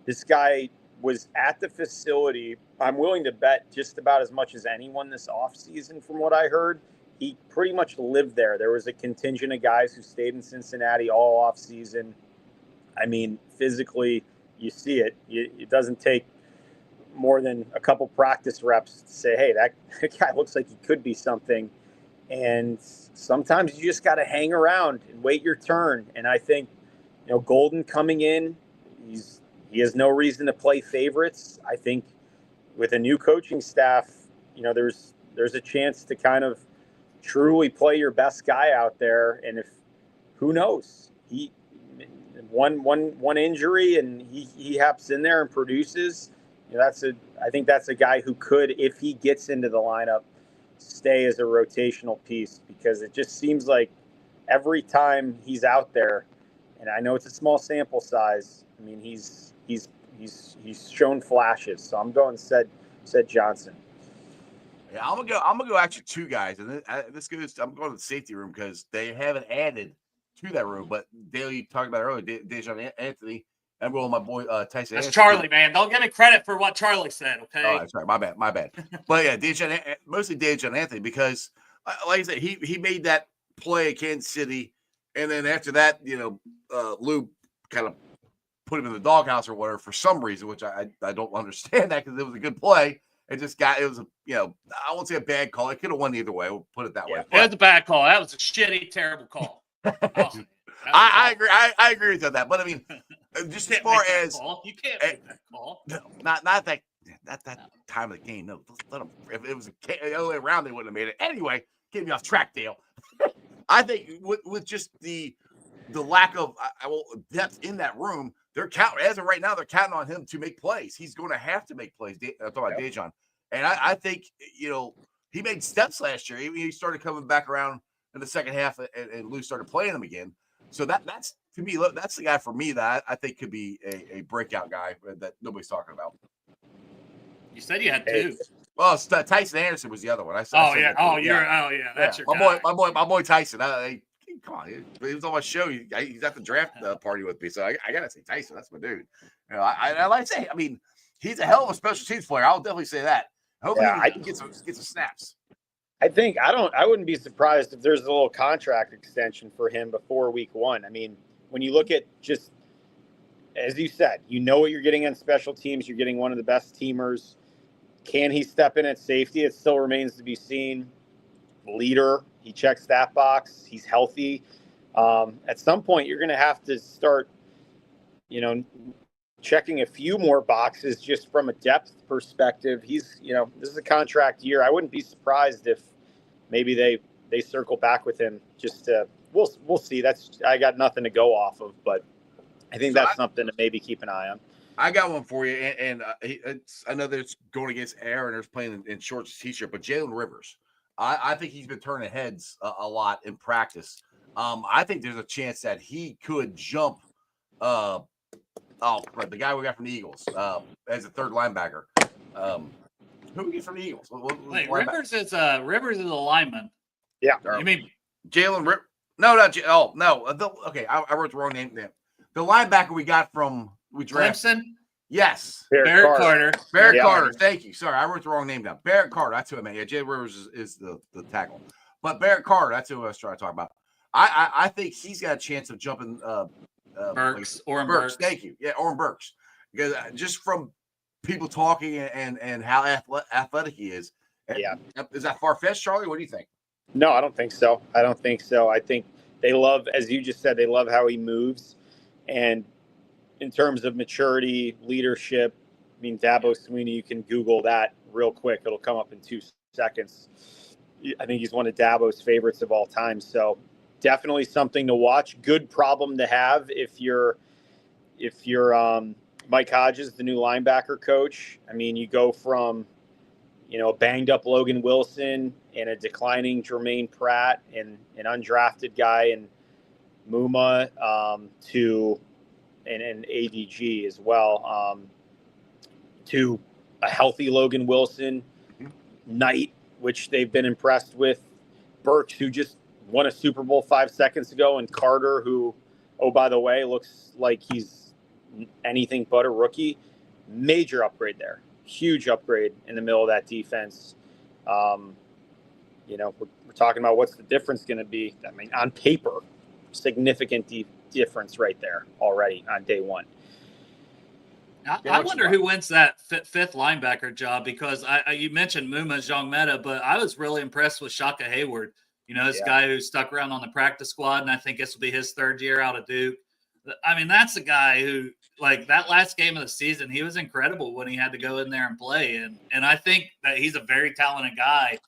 D: This guy was at the facility. I'm willing to bet just about as much as anyone this offseason, from what I heard. He pretty much lived there. There was a contingent of guys who stayed in Cincinnati all offseason. Physically, you see it. It doesn't take more than a couple practice reps to say, hey, that guy looks like he could be something. And sometimes you just got to hang around and wait your turn. And I think, Golden coming in, he has no reason to play favorites. I think with a new coaching staff, there's a chance to kind of truly play your best guy out there. And who knows, he one injury and he hops in there and produces. I think that's a guy who could, if he gets into the lineup, stay as a rotational piece, because it just seems like every time he's out there, and I know it's a small sample size, he's shown flashes. So I'm going said Johnson.
B: Yeah, I'm gonna go actually two guys, and this goes. I'm going to the safety room because they haven't added to that room. But Dale, you talked about it earlier, Dejon Anthony. I'm going with my boy Tyson.
C: That's
B: Anderson.
C: Charlie, man. Don't give me credit for what Charlie said, okay?
B: Oh, sorry, my bad. But yeah, mostly Dejon Anthony because, like I said, he made that play at Kansas City, and then after that, Lou kind of put him in the doghouse or whatever for some reason, which I don't understand that because it was a good play. It was I won't say a bad call. It could have won either way. We'll put it that way.
C: It was a bad call. That was a shitty, terrible call.
B: I agree. I agree with that. But I mean, just as far as
C: you can't make that call.
B: No, not that time of the game. No, let them. If it was the other way around, they wouldn't have made it. Anyway, get me off track, Dale. I think with just the lack of depth in that room, they're counting as of right now. They're counting on him to make plays. He's going to have to make plays. I'm talking about Dejon, and I think he made steps last year. He started coming back around in the second half, and Lou started playing him again. So that's to me, that's the guy for me that I think could be a breakout guy that nobody's talking about.
C: You said you had two.
B: Well, Tyson Anderson was the other one. That's your guy. My boy Tyson. Come on, he was on my show. He's at the draft party with me, so I gotta say Tyson. That's my dude. I like to say. I mean, he's a hell of a special teams player. I'll definitely say that. Hopefully, he can get some snaps.
D: I wouldn't be surprised if there's a little contract extension for him before week 1. I mean, when you look at just, as you said, what you're getting on special teams. You're getting one of the best teamers. Can he step in at safety? It still remains to be seen. Leader, he checks that box. He's healthy. At some point, you're going to have to start, checking a few more boxes just from a depth perspective. He's, this is a contract year. I wouldn't be surprised if maybe they circle back with him. Just we'll see. I got nothing to go off of, but I think that's something to maybe keep an eye on.
B: I got one for you, and I know that it's going against Aaron. There's playing in shorts t-shirt, but Jalen Rivers, I think he's been turning heads a lot in practice. I think there's a chance that he could jump. The guy we got from the Eagles as a third linebacker. Who we get from the Eagles?
C: Wait, Rivers is a lineman.
D: Yeah,
C: you mean
B: Jalen Rivers? No, not no. Okay, I wrote the wrong name. The linebacker we got from. We drafted.
C: Clemson?
B: Yes.
C: Barrett Carter.
B: Barrett Carter. Thank you. Sorry, I wrote the wrong name down. Barrett Carter. That's who I meant. Yeah, Jay Rivers is the tackle. But Barrett Carter, that's who I was trying to talk about. I think he's got a chance of jumping
C: Burks. Oren
B: Burks.
C: Burks.
B: Thank you. Yeah, Oren Burks. Because just from people talking and how athletic he is.
D: Yeah.
B: Is that far-fetched, Charlie? What do you think?
D: No, I don't think so. I think they love, as you just said, they love how he moves. And in terms of maturity, leadership, I mean, Dabo Swinney, you can Google that real quick. It'll come up in 2 seconds. I think he's one of Dabo's favorites of all time. So definitely something to watch. Good problem to have if you're Mike Hodges, the new linebacker coach. I mean, you go from, a banged up Logan Wilson and a declining Jermaine Pratt and an undrafted guy and Muma to and ADG as well, to a healthy Logan Wilson, Knight, which they've been impressed with, Burks, who just won a Super Bowl 5 seconds ago, and Carter, who, oh, by the way, looks like he's anything but a rookie. Major upgrade there. Huge upgrade in the middle of that defense. We're talking about what's the difference going to be. I mean, on paper, significant difference right there already on day one.
C: I wonder who wins that fifth linebacker job, because you mentioned Muma Jongmeta, but I was really impressed with Shaka Hayward. This guy who stuck around on the practice squad, and I think this will be his third year out of Duke. I mean, that's a guy who, like, that last game of the season, he was incredible when he had to go in there and play. And I think that he's a very talented guy.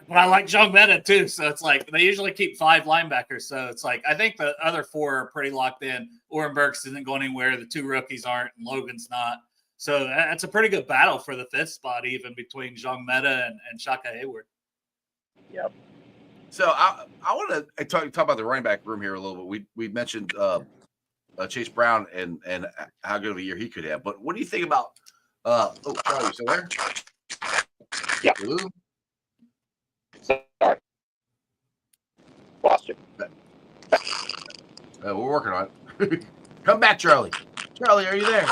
C: But I like Jongmeta too, so it's like they usually keep 5 linebackers. So it's like I think the other 4 are pretty locked in. Oren Burks isn't going anywhere. The 2 rookies aren't, and Logan's not. So that's a pretty good battle for the 5th spot, even between Jongmeta and Shaka Hayward.
D: Yep.
B: So I want to talk about the running back room here a little bit. We mentioned Chase Brown and how good of a year he could have. But what do you think about? Charlie, you still there?
D: Yeah. Sorry. Lost you.
B: We're working on it. Come back, Charlie. Charlie, are you there?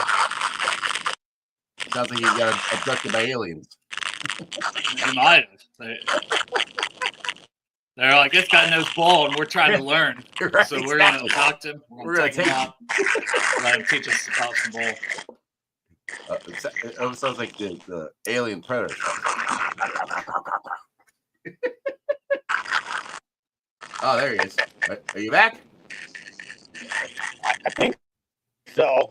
B: Sounds like you got abducted by aliens.
C: You might have. They're like, this guy knows ball, and we're trying to learn.
B: Right,
C: So we're going to
B: exactly.
C: adopt him. We're going to take him out. Let him teach us about some ball.
B: It sounds like the alien predator. Oh, there he is. Are you back?
D: I think so.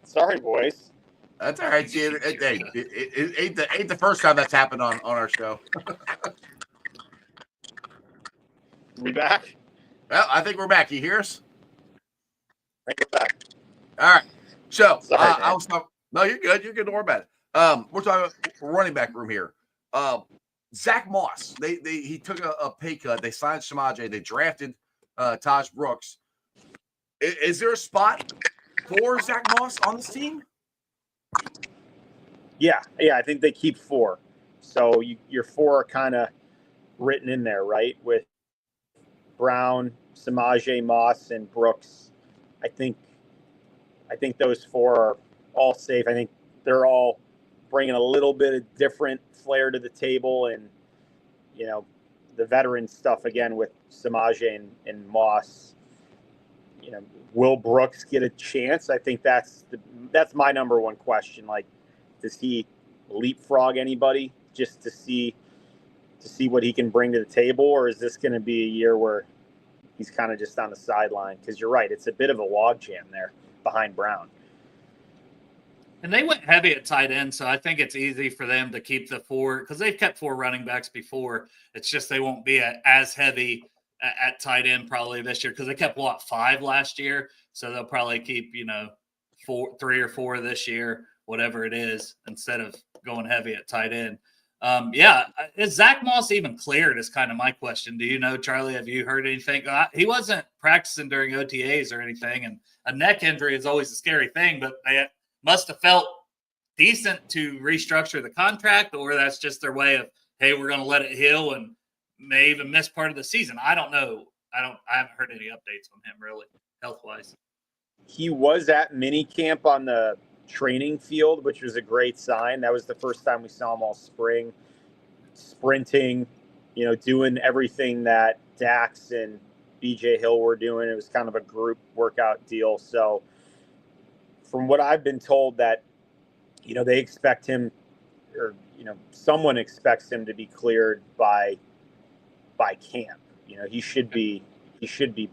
D: Sorry, boys.
B: That's all right. It ain't the first time that's happened on our show.
D: We back?
B: Well, I think we're back. You hear us?
D: I think we're back.
B: All right. So
D: Sorry,
B: I was talking. No, you're good. You're good. Don't worry about it. We're talking about running back room here. Zach Moss. He took a pay cut. They signed Samaje. They drafted Taj Brooks. Is there a spot for Zach Moss on this team?
D: Yeah. I think they keep 4. So your 4 are kind of written in there, right? With Brown, Samaje, Moss, and Brooks. I think those 4 are all safe. I think they're all bringing a little bit of different flair to the table, and the veteran stuff again with Samaje and Moss. Will Brooks get a chance? I think that's my number one question. Like, does he leapfrog anybody just to see what he can bring to the table, or is this going to be a year where he's kind of just on the sideline? Because you're right, it's a bit of a logjam there behind Brown.
C: And they went heavy at tight end, so I think it's easy for them to keep the 4 because they've kept 4 running backs before. It's just they won't be as heavy at tight end probably this year because they kept 5 last year, so they'll probably keep 3 or 4 this year, whatever it is, instead of going heavy at tight end. Is Zach Moss even cleared is kind of my question. Do you know, Charlie, have you heard anything? He wasn't practicing during OTAs or anything, and a neck injury is always a scary thing, but they must have felt decent to restructure the contract, or that's just their way of, hey, we're going to let it heal and may even miss part of the season. I don't know. I haven't heard any updates on him really, health-wise.
D: He was at minicamp on the training field, which was a great sign. That was the first time we saw him all spring, sprinting, doing everything that Dax and BJ Hill were doing. It was kind of a group workout deal. So from what I've been told, that they expect him, or someone expects him to be cleared by camp. He should be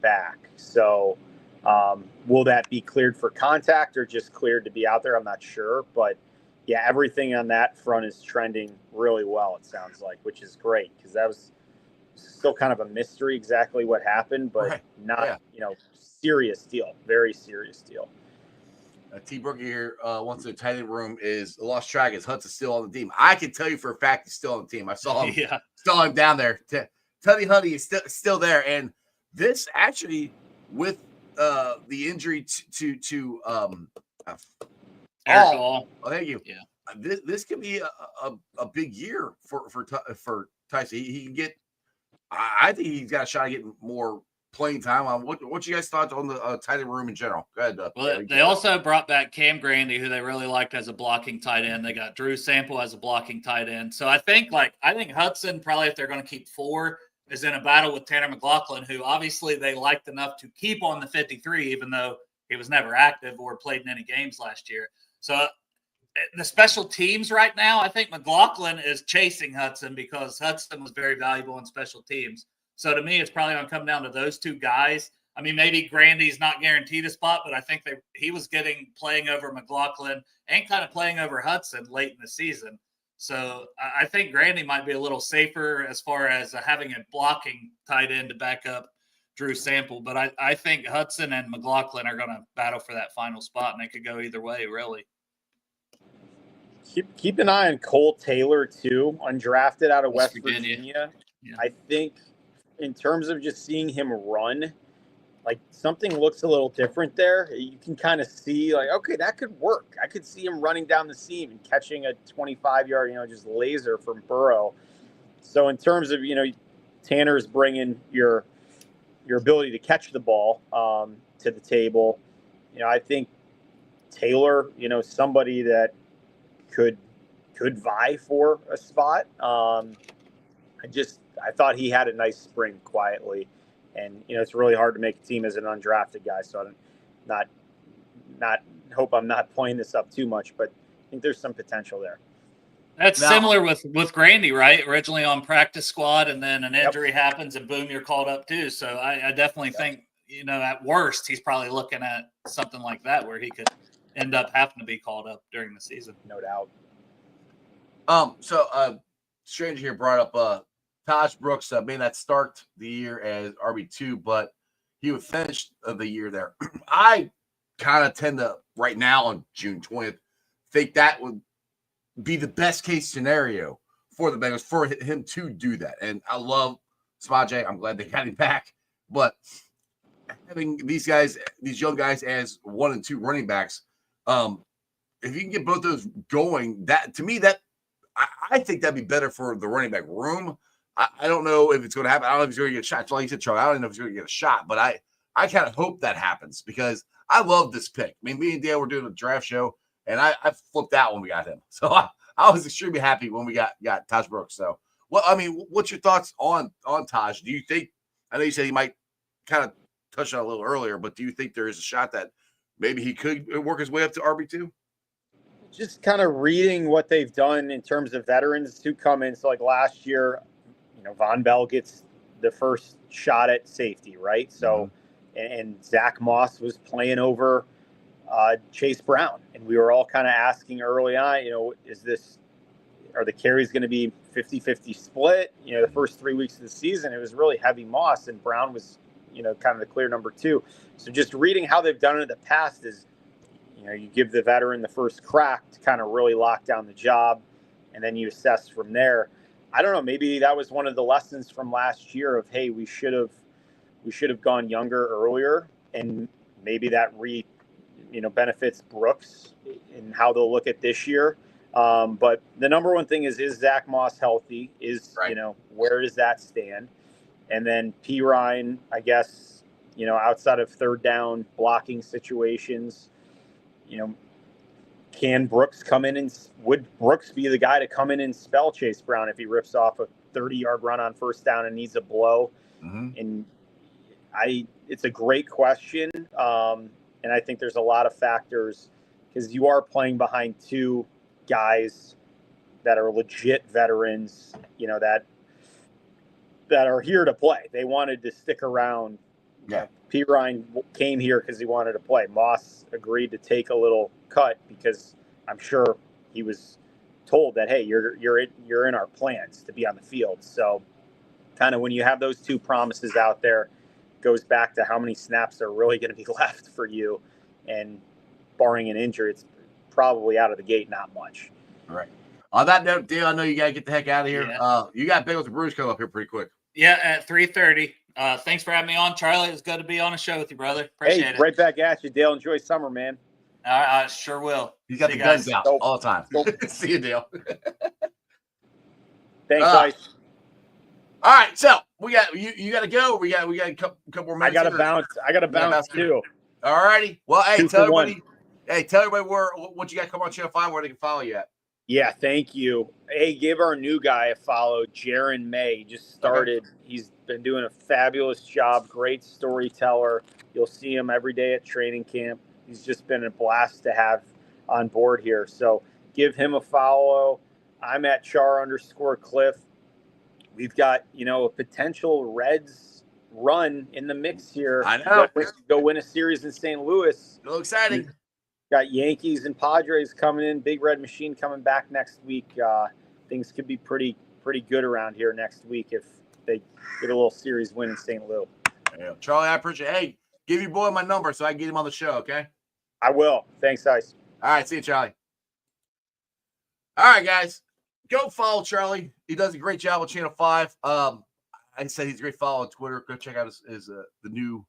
D: back. So will that be cleared for contact or just cleared to be out there? I'm not sure, but yeah, everything on that front is trending really well, it sounds like, which is great because that was still kind of a mystery exactly what happened, but not, serious deal, very serious deal.
B: T. Brookie here wants to tight end room is lost track. Is Hudson still on the team? I can tell you for a fact he's still on the team. I saw him down there. Teddy Huddy is still there, and this actually with the injury to
C: Hall.
B: Oh, thank you.
C: Yeah,
B: this could be a big year for Tyson. He can get. I think he's got a shot at getting more playing time. What you guys thought on the tight end room in general? Go ahead.
C: Well, they also brought back Cam Grandy, who they really liked as a blocking tight end. They got Drew Sample as a blocking tight end. So I think Hudson probably, if they're going to keep 4, is in a battle with Tanner McLaughlin, who obviously they liked enough to keep on the 53, even though he was never active or played in any games last year. So the special teams right now, I think McLaughlin is chasing Hudson because Hudson was very valuable in special teams. So to me, it's probably going to come down to those 2 guys. I mean, maybe Grandy's not guaranteed a spot, but I think he was playing over McLaughlin and kind of playing over Hudson late in the season. So I think Grandy might be a little safer as far as having a blocking tight end to back up Drew Sample. But I think Hudson and McLaughlin are going to battle for that final spot, and it could go either way, really.
D: Keep an eye on Cole Taylor, too, undrafted out of West Virginia. Yeah. I think in terms of just seeing him run, like something looks a little different there. You can kind of see okay, that could work. I could see him running down the seam and catching a 25-yard, just laser from Burrow. So in terms of, Tanner's bringing your ability to catch the ball to the table, I think Taylor, somebody that could vie for a spot. I thought he had a nice spring quietly, and it's really hard to make a team as an undrafted guy. So I'm not hope I'm not playing this up too much, but I think there's some potential there.
C: That's similar with Grandy, right? Originally on practice squad, and then an injury happens, and boom, you're called up too. So I definitely think, at worst, he's probably looking at something like that where he could end up having to be called up during the season.
D: No doubt.
B: So stranger here brought up Taj Brooks may not start the year as RB2, but he would finish the year there. I kind of tend to, right now on June 20th, think that would be the best case scenario for the Bengals, for him to do that. And I love Smaje. I'm glad they got him back. But having these young guys as 1 and 2 running backs, if you can get both those going, that to me, I think that'd be better for the running back room. I don't know if it's going to happen. I don't know if he's going to get a shot. Like you said, Charlie, I don't know if he's going to get a shot, but I kind of hope that happens because I love this pick. I mean, me and Dale were doing a draft show, and I flipped out when we got him. So I was extremely happy when we got Taj Brooks. So, what's your thoughts on Taj? Do you think, I know you said he might kind of touch on it a little earlier, but do you think there is a shot that maybe he could work his way up to RB2?
D: Just kind of reading what they've done in terms of veterans who come in. So like last year, Von Bell gets the first shot at safety, right? So, and Zach Moss was playing over Chase Brown. And we were all kind of asking early on, are the carries going to be 50-50 split? The first 3 weeks of the season, it was really heavy Moss, and Brown was, kind of the clear number 2. So just reading how they've done it in the past is, you give the veteran the first crack to kind of really lock down the job, and then you assess from there. I don't know. Maybe that was one of the lessons from last year of, hey, we should have gone younger earlier, and maybe that benefits Brooks in how they'll look at this year. But the number one thing is Zach Moss healthy? Right. Where does that stand? And then P. Ryan, I guess, outside of third down blocking situations, can Brooks come in and would Brooks be the guy to come in and spell Chase Brown if he rips off a 30-yard run on first down and needs a blow? And it's a great question. And I think there's a lot of factors because you are playing behind 2 guys that are legit veterans, that are here to play. They wanted to stick around.
B: Yeah.
D: P. Ryan came here because he wanted to play. Moss agreed to take a little cut because I'm sure he was told that, hey, you're in our plans to be on the field. So kind of when you have those 2 promises out there, goes back to how many snaps are really going to be left for you. And barring an injury, it's probably out of the gate, not much.
B: All right. On that note, Dale, I know you got to get the heck out of here.
C: Yeah.
B: You got Bengals and Brewers coming up here pretty quick.
C: Yeah, at 3:30. Thanks for having me on, Charlie. It's good to be on a show with you, brother. Appreciate it.
D: Right back at you, Dale. Enjoy summer, man.
C: I sure will.
B: He's got the guns out all the time. See you, Dale.
D: Thanks, Ice.
B: All right, so we got you got to go. We got a couple more minutes.
D: I got to bounce too.
B: All righty. Well, hey, tell everybody.
D: 1.
B: Tell everybody what you got come on Channel 5, where they can follow you at.
D: Yeah, thank you. Hey, give our new guy a follow, Jaron May. He just started. Okay. He's been doing a fabulous job. Great storyteller. You'll see him every day at training camp. He's just been a blast to have on board here. So give him a follow. I'm at Char_Cliff. We've got, a potential Reds run in the mix here.
B: I know.
D: Go win a series in St. Louis.
B: So exciting.
D: Got Yankees and Padres coming in. Big Red Machine coming back next week. Things could be pretty good around here next week if they get a little series win in St. Louis.
B: Yeah. Charlie, I appreciate it. Hey, give your boy my number so I can get him on the show, okay?
D: I will. Thanks, Ice.
B: All right, see you, Charlie. All right, guys. Go follow Charlie. He does a great job with Channel 5. I said he's a great follow on Twitter. Go check out his the new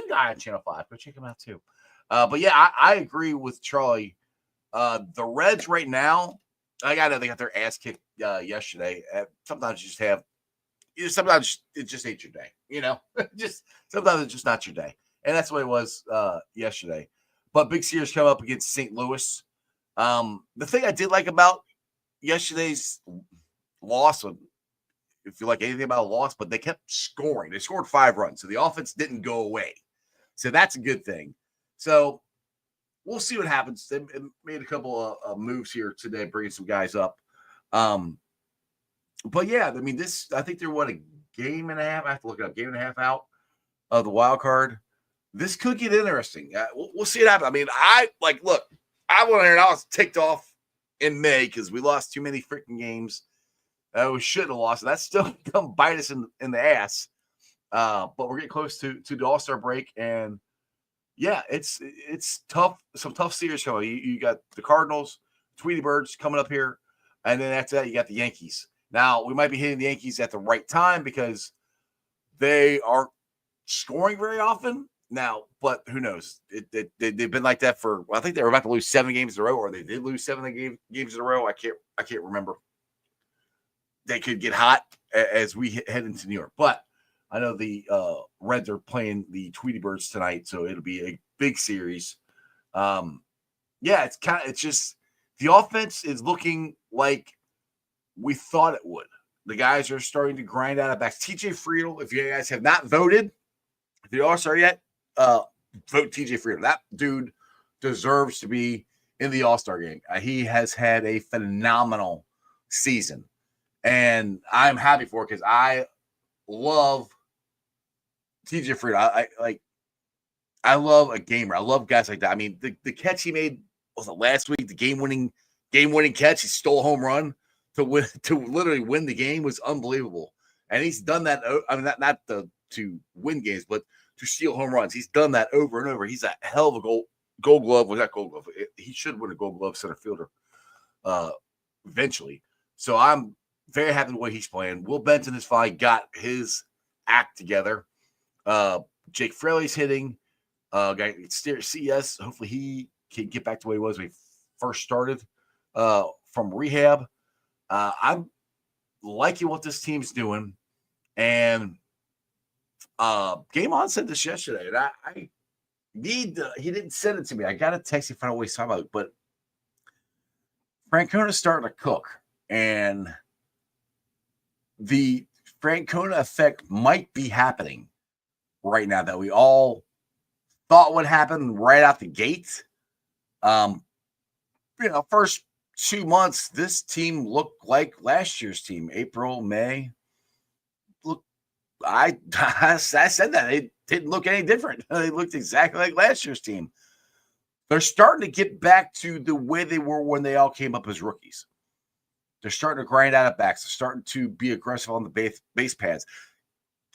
B: guy on Channel 5. Go check him out too. But yeah, I agree with Charlie. The Reds right now, I know they got their ass kicked yesterday. Sometimes you just have, sometimes it just ain't your day, just sometimes it's just not your day. And that's what it was yesterday. But Big Sears come up against St. Louis. The thing I did like about yesterday's loss, if you like anything about a loss, but they kept scoring. They scored 5 runs, so the offense didn't go away. So that's a good thing. So we'll see what happens. They made a couple of moves here today, bringing some guys up. But yeah, I mean, I think they're a game and a half. I have to look it up. Game and a half out of the wild card. This could get interesting. We'll see it happen. I mean, I went there and I was ticked off in May because we lost too many freaking games. We shouldn't have lost. That's still come bite us in the ass. But we're getting close to the All-Star break, and yeah, it's tough. Some tough series coming. You got the Cardinals, Tweety Birds coming up here, and then after that you got the Yankees. Now we might be hitting the Yankees at the right time because they aren't scoring very often now. But who knows? They've been like that for. Well, I think they were about to lose 7 games in a row, or they did lose 7 games in a row. I can't remember. They could get hot as we head into New York, but I know the Reds are playing the Tweety Birds tonight, so it'll be a big series. Yeah, it's just the offense is looking like we thought it would. The guys are starting to grind out of backs. TJ Friedel, if you guys have not voted the All-Star yet, vote TJ Friedel. That dude deserves to be in the All-Star game. He has had a phenomenal season. And I'm happy for it because I love TJ Friedel. I love a gamer. I love guys like that. I mean, the catch he made was it last week, the game-winning catch. He stole a home run to literally win the game was unbelievable. And he's done that. I mean, not to win games, but to steal home runs. He's done that over and over. He's a hell of a gold glove. Was that gold glove? He should win a gold glove center fielder eventually. So I'm very happy with the way he's playing. Will Benson has finally got his act together. Jake Fraley's hitting. Guy CES. Hopefully he can get back to where he was when he first started from rehab. I'm liking what this team's doing. And Game On said this yesterday, and I need he didn't send it to me. I got a text to find out what he's talking about, but Francona's starting to cook, and the Francona effect might be happening right now that we all thought would happen right out the gate. First 2 months, this team looked like last year's team. April, May. Look, I said that. It didn't look any different. They looked exactly like last year's team. They're starting to get back to the way they were when they all came up as rookies. They're starting to grind out of backs. They're starting to be aggressive on the base pads.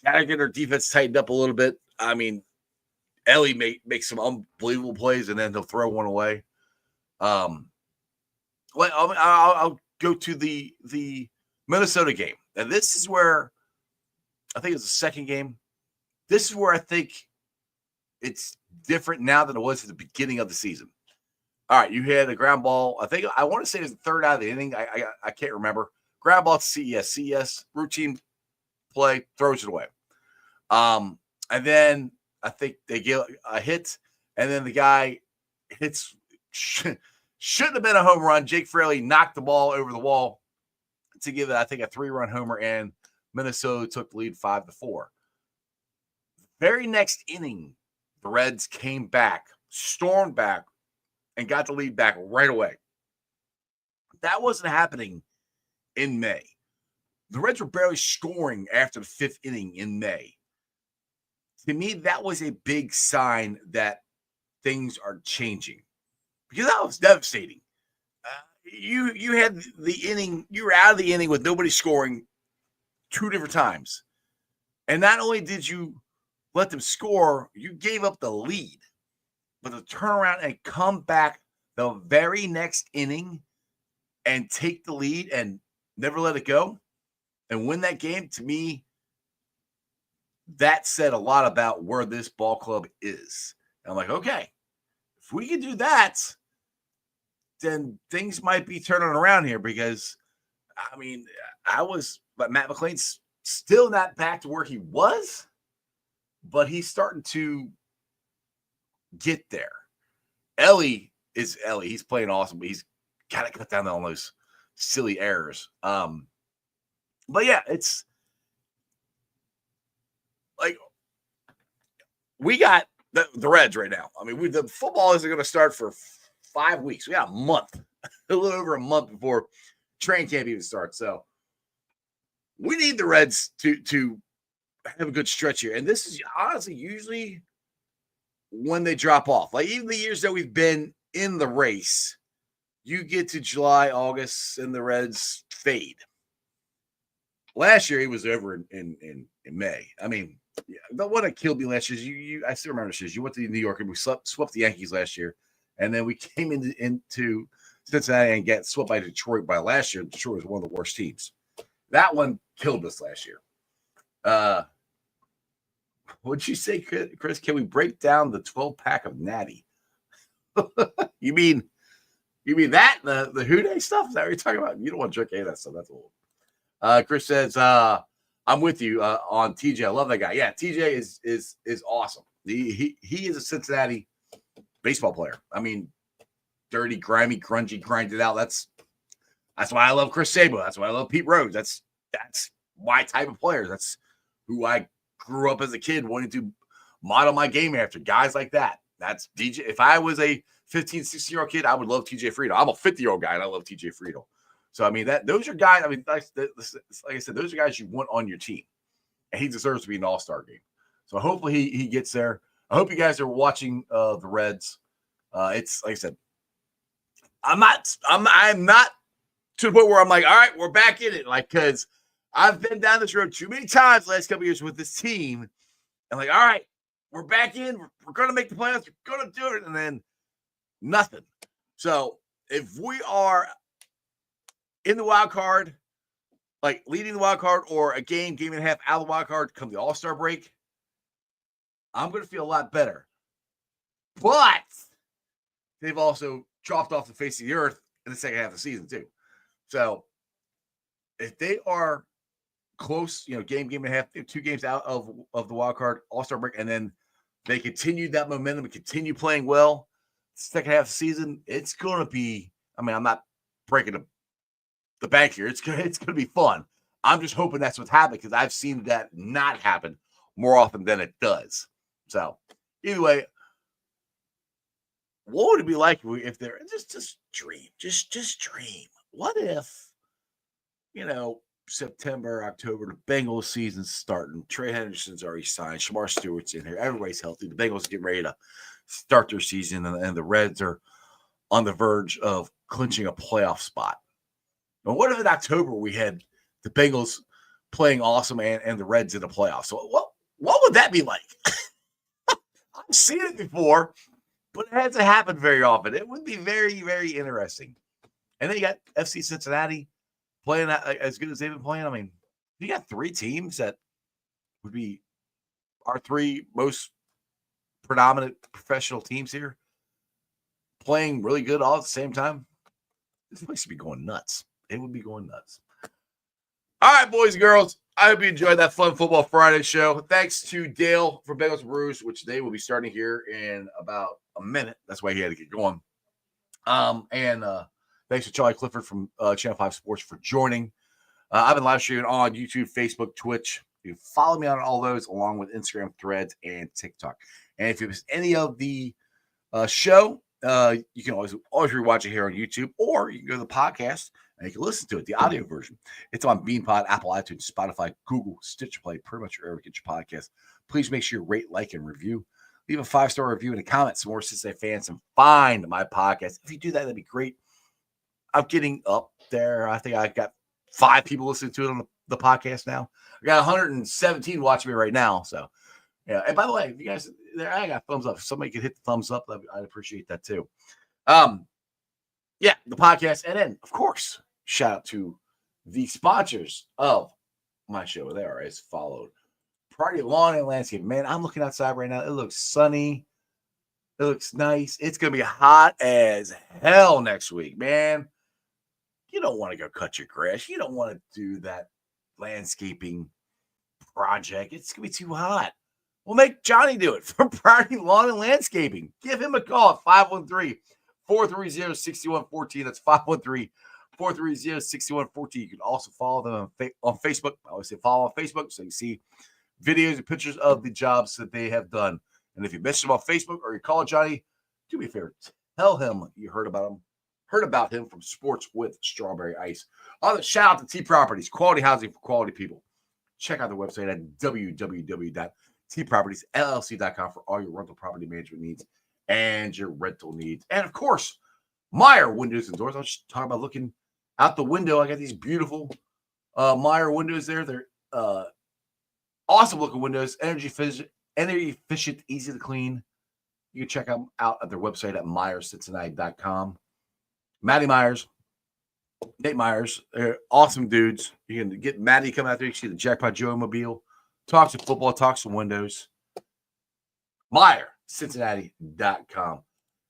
B: Got to get their defense tightened up a little bit. I mean, Ellie makes some unbelievable plays, and then they'll throw one away. I'll go to the Minnesota game. And this is where I think it's the second game. This is where I think it's different now than it was at the beginning of the season. All right, you had a ground ball. I want to say it was the third out of the inning. I can't remember. Ground ball to CES. CES, routine play, throws it away. And then I think they get a hit, and then the guy hits. Shouldn't have been a home run. Jake Fraley knocked the ball over the wall to give it, I think, a 3-run homer, and Minnesota took the lead 5-4. Very next inning, the Reds came back, stormed back, and got the lead back right away. That wasn't happening in May. The Reds were barely scoring after the 5th inning in May. To me, that was a big sign that things are changing. Because that was devastating. You had the inning, you were out of the inning with nobody scoring 2 different times. And not only did you let them score, you gave up the lead. But to turn around and come back the very next inning and take the lead and never let it go and win that game, to me, that said a lot about where this ball club is. And I'm like, okay, if we can do that, then things might be turning around here, because I mean, but Matt McLean's still not back to where he was, but he's starting to get there. Ellie is Ellie. He's playing awesome, but he's got to cut down on those silly errors. But yeah, it's like we got the Reds right now. I mean, the football isn't going to start for 5 weeks. We got a month, a little over a month before training camp even starts. So we need the Reds to have a good stretch here. And this is honestly usually when they drop off. Like even the years that we've been in the race, you get to July, August, and the Reds fade. Last year, he was over in May. I mean, yeah, the one that killed me last year is I still remember this. You went to New York and we swept the Yankees last year. And then we came into Cincinnati and got swept by Detroit by last year. Detroit was one of the worst teams. That one killed us last year. What'd you say, Chris? Can we break down the 12-pack of Natty? You mean that? The Houday stuff? Is that what you're talking about? You don't want to drink any of that stuff. That's old. Chris says, I'm with you on TJ. I love that guy. Yeah, TJ is awesome. He is a Cincinnati baseball player. I mean, dirty, grimy, grungy, grinded out. That's why I love Chris Sabo. That's why I love Pete Rose. That's my type of players. That's who I grew up as a kid wanting to model my game after. Guys like that. That's DJ. If I was a 15, 16-year-old kid, I would love TJ Friedel. I'm a 50-year-old guy, and I love TJ Friedel. So, I mean, those are guys, I mean, like I said, those are guys you want on your team. And he deserves to be an all-star game. So, hopefully he gets there. I hope you guys are watching the Reds. It's, like I said, I'm not to the point where I'm like, all right, we're back in it. Like, because I've been down this road too many times the last couple of years with this team. And like, all right, we're back in. We're going to make the playoffs. We're going to do it. And then nothing. So, if we are in the wild card, like leading the wild card or a game and a half out of the wild card come the All-Star break, I'm going to feel a lot better. But they've also dropped off the face of the earth in the second half of the season too. So if they are close, game and a half, 2 games out of the wild card, All-Star break, and then they continue that momentum and continue playing well, second half of the season, it's going to be, I mean, I'm not breaking the bank here. It's going to be fun. I'm just hoping that's what's happening because I've seen that not happen more often than it does. So, either way, what would it be like if they're just dream, just dream? What if, September, October, the Bengals season's starting. Trey Henderson's already signed. Shamar Stewart's in here. Everybody's healthy. The Bengals get ready to start their season, and the Reds are on the verge of clinching a playoff spot. And what if in October we had the Bengals playing awesome and the Reds in the playoffs? So what would that be like? I've seen it before, but it hasn't happened very often. It would be very, very interesting. And then you got FC Cincinnati playing as good as they've been playing. I mean, you got 3 teams that would be our 3 most predominant professional teams here playing really good all at the same time. This place would be going nuts. It would be going nuts. All right, boys and girls. I hope you enjoyed that fun Football Friday show. Thanks to Dale from Bengals Brews, which they will be starting here in about a minute. That's why he had to get going. And thanks to Charlie Clifford from Channel 5 Sports for joining. I've been live streaming on YouTube, Facebook, Twitch. You can follow me on all those, along with Instagram, Threads, and TikTok. And if you miss any of the show, you can always rewatch it here on YouTube, or you can go to the podcast and you can listen to it, the audio version. It's on BeanPod, Apple iTunes, Spotify, Google, Stitcher Play, pretty much wherever you get your podcast. Please make sure you rate, like, and review. Leave a 5-star review in the comments so more Cincinnati fans can find my podcast. If you do that, that'd be great. I'm getting up there. I think I got 5 people listening to it on the podcast now. I got 117 watching me right now. So, yeah. And by the way, if you guys there, I got thumbs up. If somebody could hit the thumbs up, I'd appreciate that too. Yeah, the podcast. And then, of course, shout out to the sponsors of my show. They are as followed. Priority Lawn and Landscape. Man, I'm looking outside right now. It looks sunny. It looks nice. It's going to be hot as hell next week, man. You don't want to go cut your grass. You don't want to do that landscaping project. It's going to be too hot. We'll make Johnny do it for Priority Lawn and Landscaping. Give him a call at 513-430-6114. That's 513-430-6114. You can also follow them on Facebook. I always say follow on Facebook so you can see videos and pictures of the jobs that they have done. And if you message them on Facebook or you call Johnny, do me a favor. Tell him you heard about him from Sports with Strawberry Ice. Shout out to T Properties, quality housing for quality people. Check out their website at www.tpropertiesllc.com for all your rental property management needs and your rental needs. And of course, Meyer Windows and Doors. I was just talking about looking out the window. I got these beautiful Meyer windows there. They're awesome looking windows, energy efficient, easy to clean. You can check them out at their website at MyersCincinnati.com. Matty Myers, Nate Myers, they're awesome dudes. You can get Matty come out there. You can see the Jackpot Joe mobile. Talk some football, talk some windows. MyersCincinnati.com.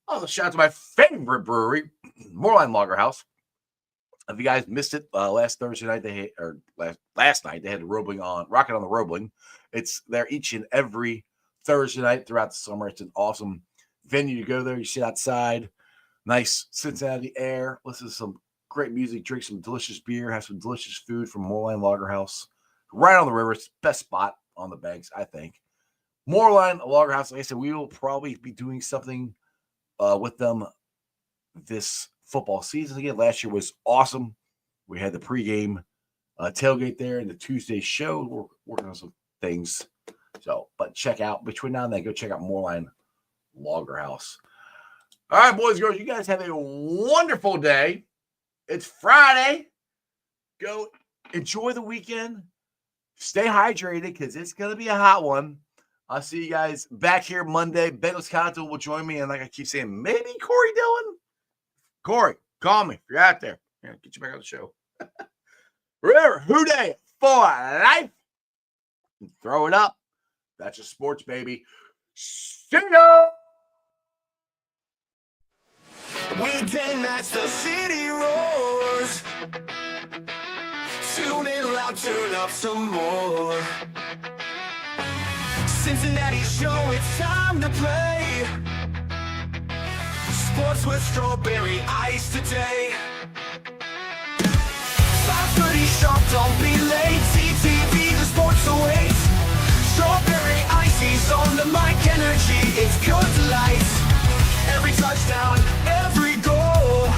B: Also, shout out to my favorite brewery, Moorline Lager House. If you guys missed it last Thursday night, last night they had Roebling on, Rocket on the Roebling. It's there each and every Thursday night throughout the summer. It's an awesome venue to go there. You sit outside, nice Cincinnati air, listen to some great music, drink some delicious beer, have some delicious food from Moorline Lager House. Right on the river. It's the best spot on the banks, I think. Moorline Lager House, like I said, we will probably be doing something with them this football season again. Last year was awesome. We had the pregame tailgate there and the Tuesday show. We're working on some things. So, but check out, between now and then, go check out Moorline Lager House. All right, boys and girls, you guys have a wonderful day. It's Friday. Go enjoy the weekend. Stay hydrated because it's going to be a hot one. I'll see you guys back here Monday. Bengals Conto will join me. And like I keep saying, maybe Corey Dillon. Corey, call me if you're out there. Yeah, get you back on the show. Remember, Who Day for life. Throw it up. That's your sports, baby. See ya!
A: Weekday nights, the city roars. Tune in loud, turn up some more. Cincinnati show, it's time to play. Sports with Strawberry Ice today. 5:30 sharp, don't be late. CTV, the sports awaits. Strawberry Ice, he's on the mic, energy, it's good delight. Every touchdown, every goal.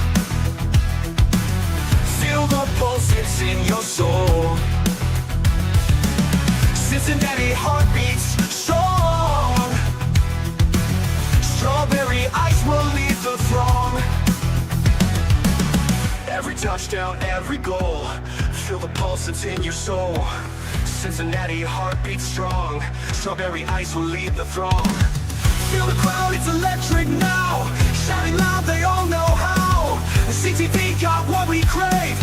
A: Feel the pulse, it's in your soul. Cincinnati heartbeats strong. Strawberry Ice will lead the throng. Every touchdown, every goal. Feel the pulse, it's in your soul. Cincinnati heartbeats strong. Strawberry Ice will lead the throng. Feel the crowd, it's electric now. Shouting loud, they all know how. The CTV got what we crave.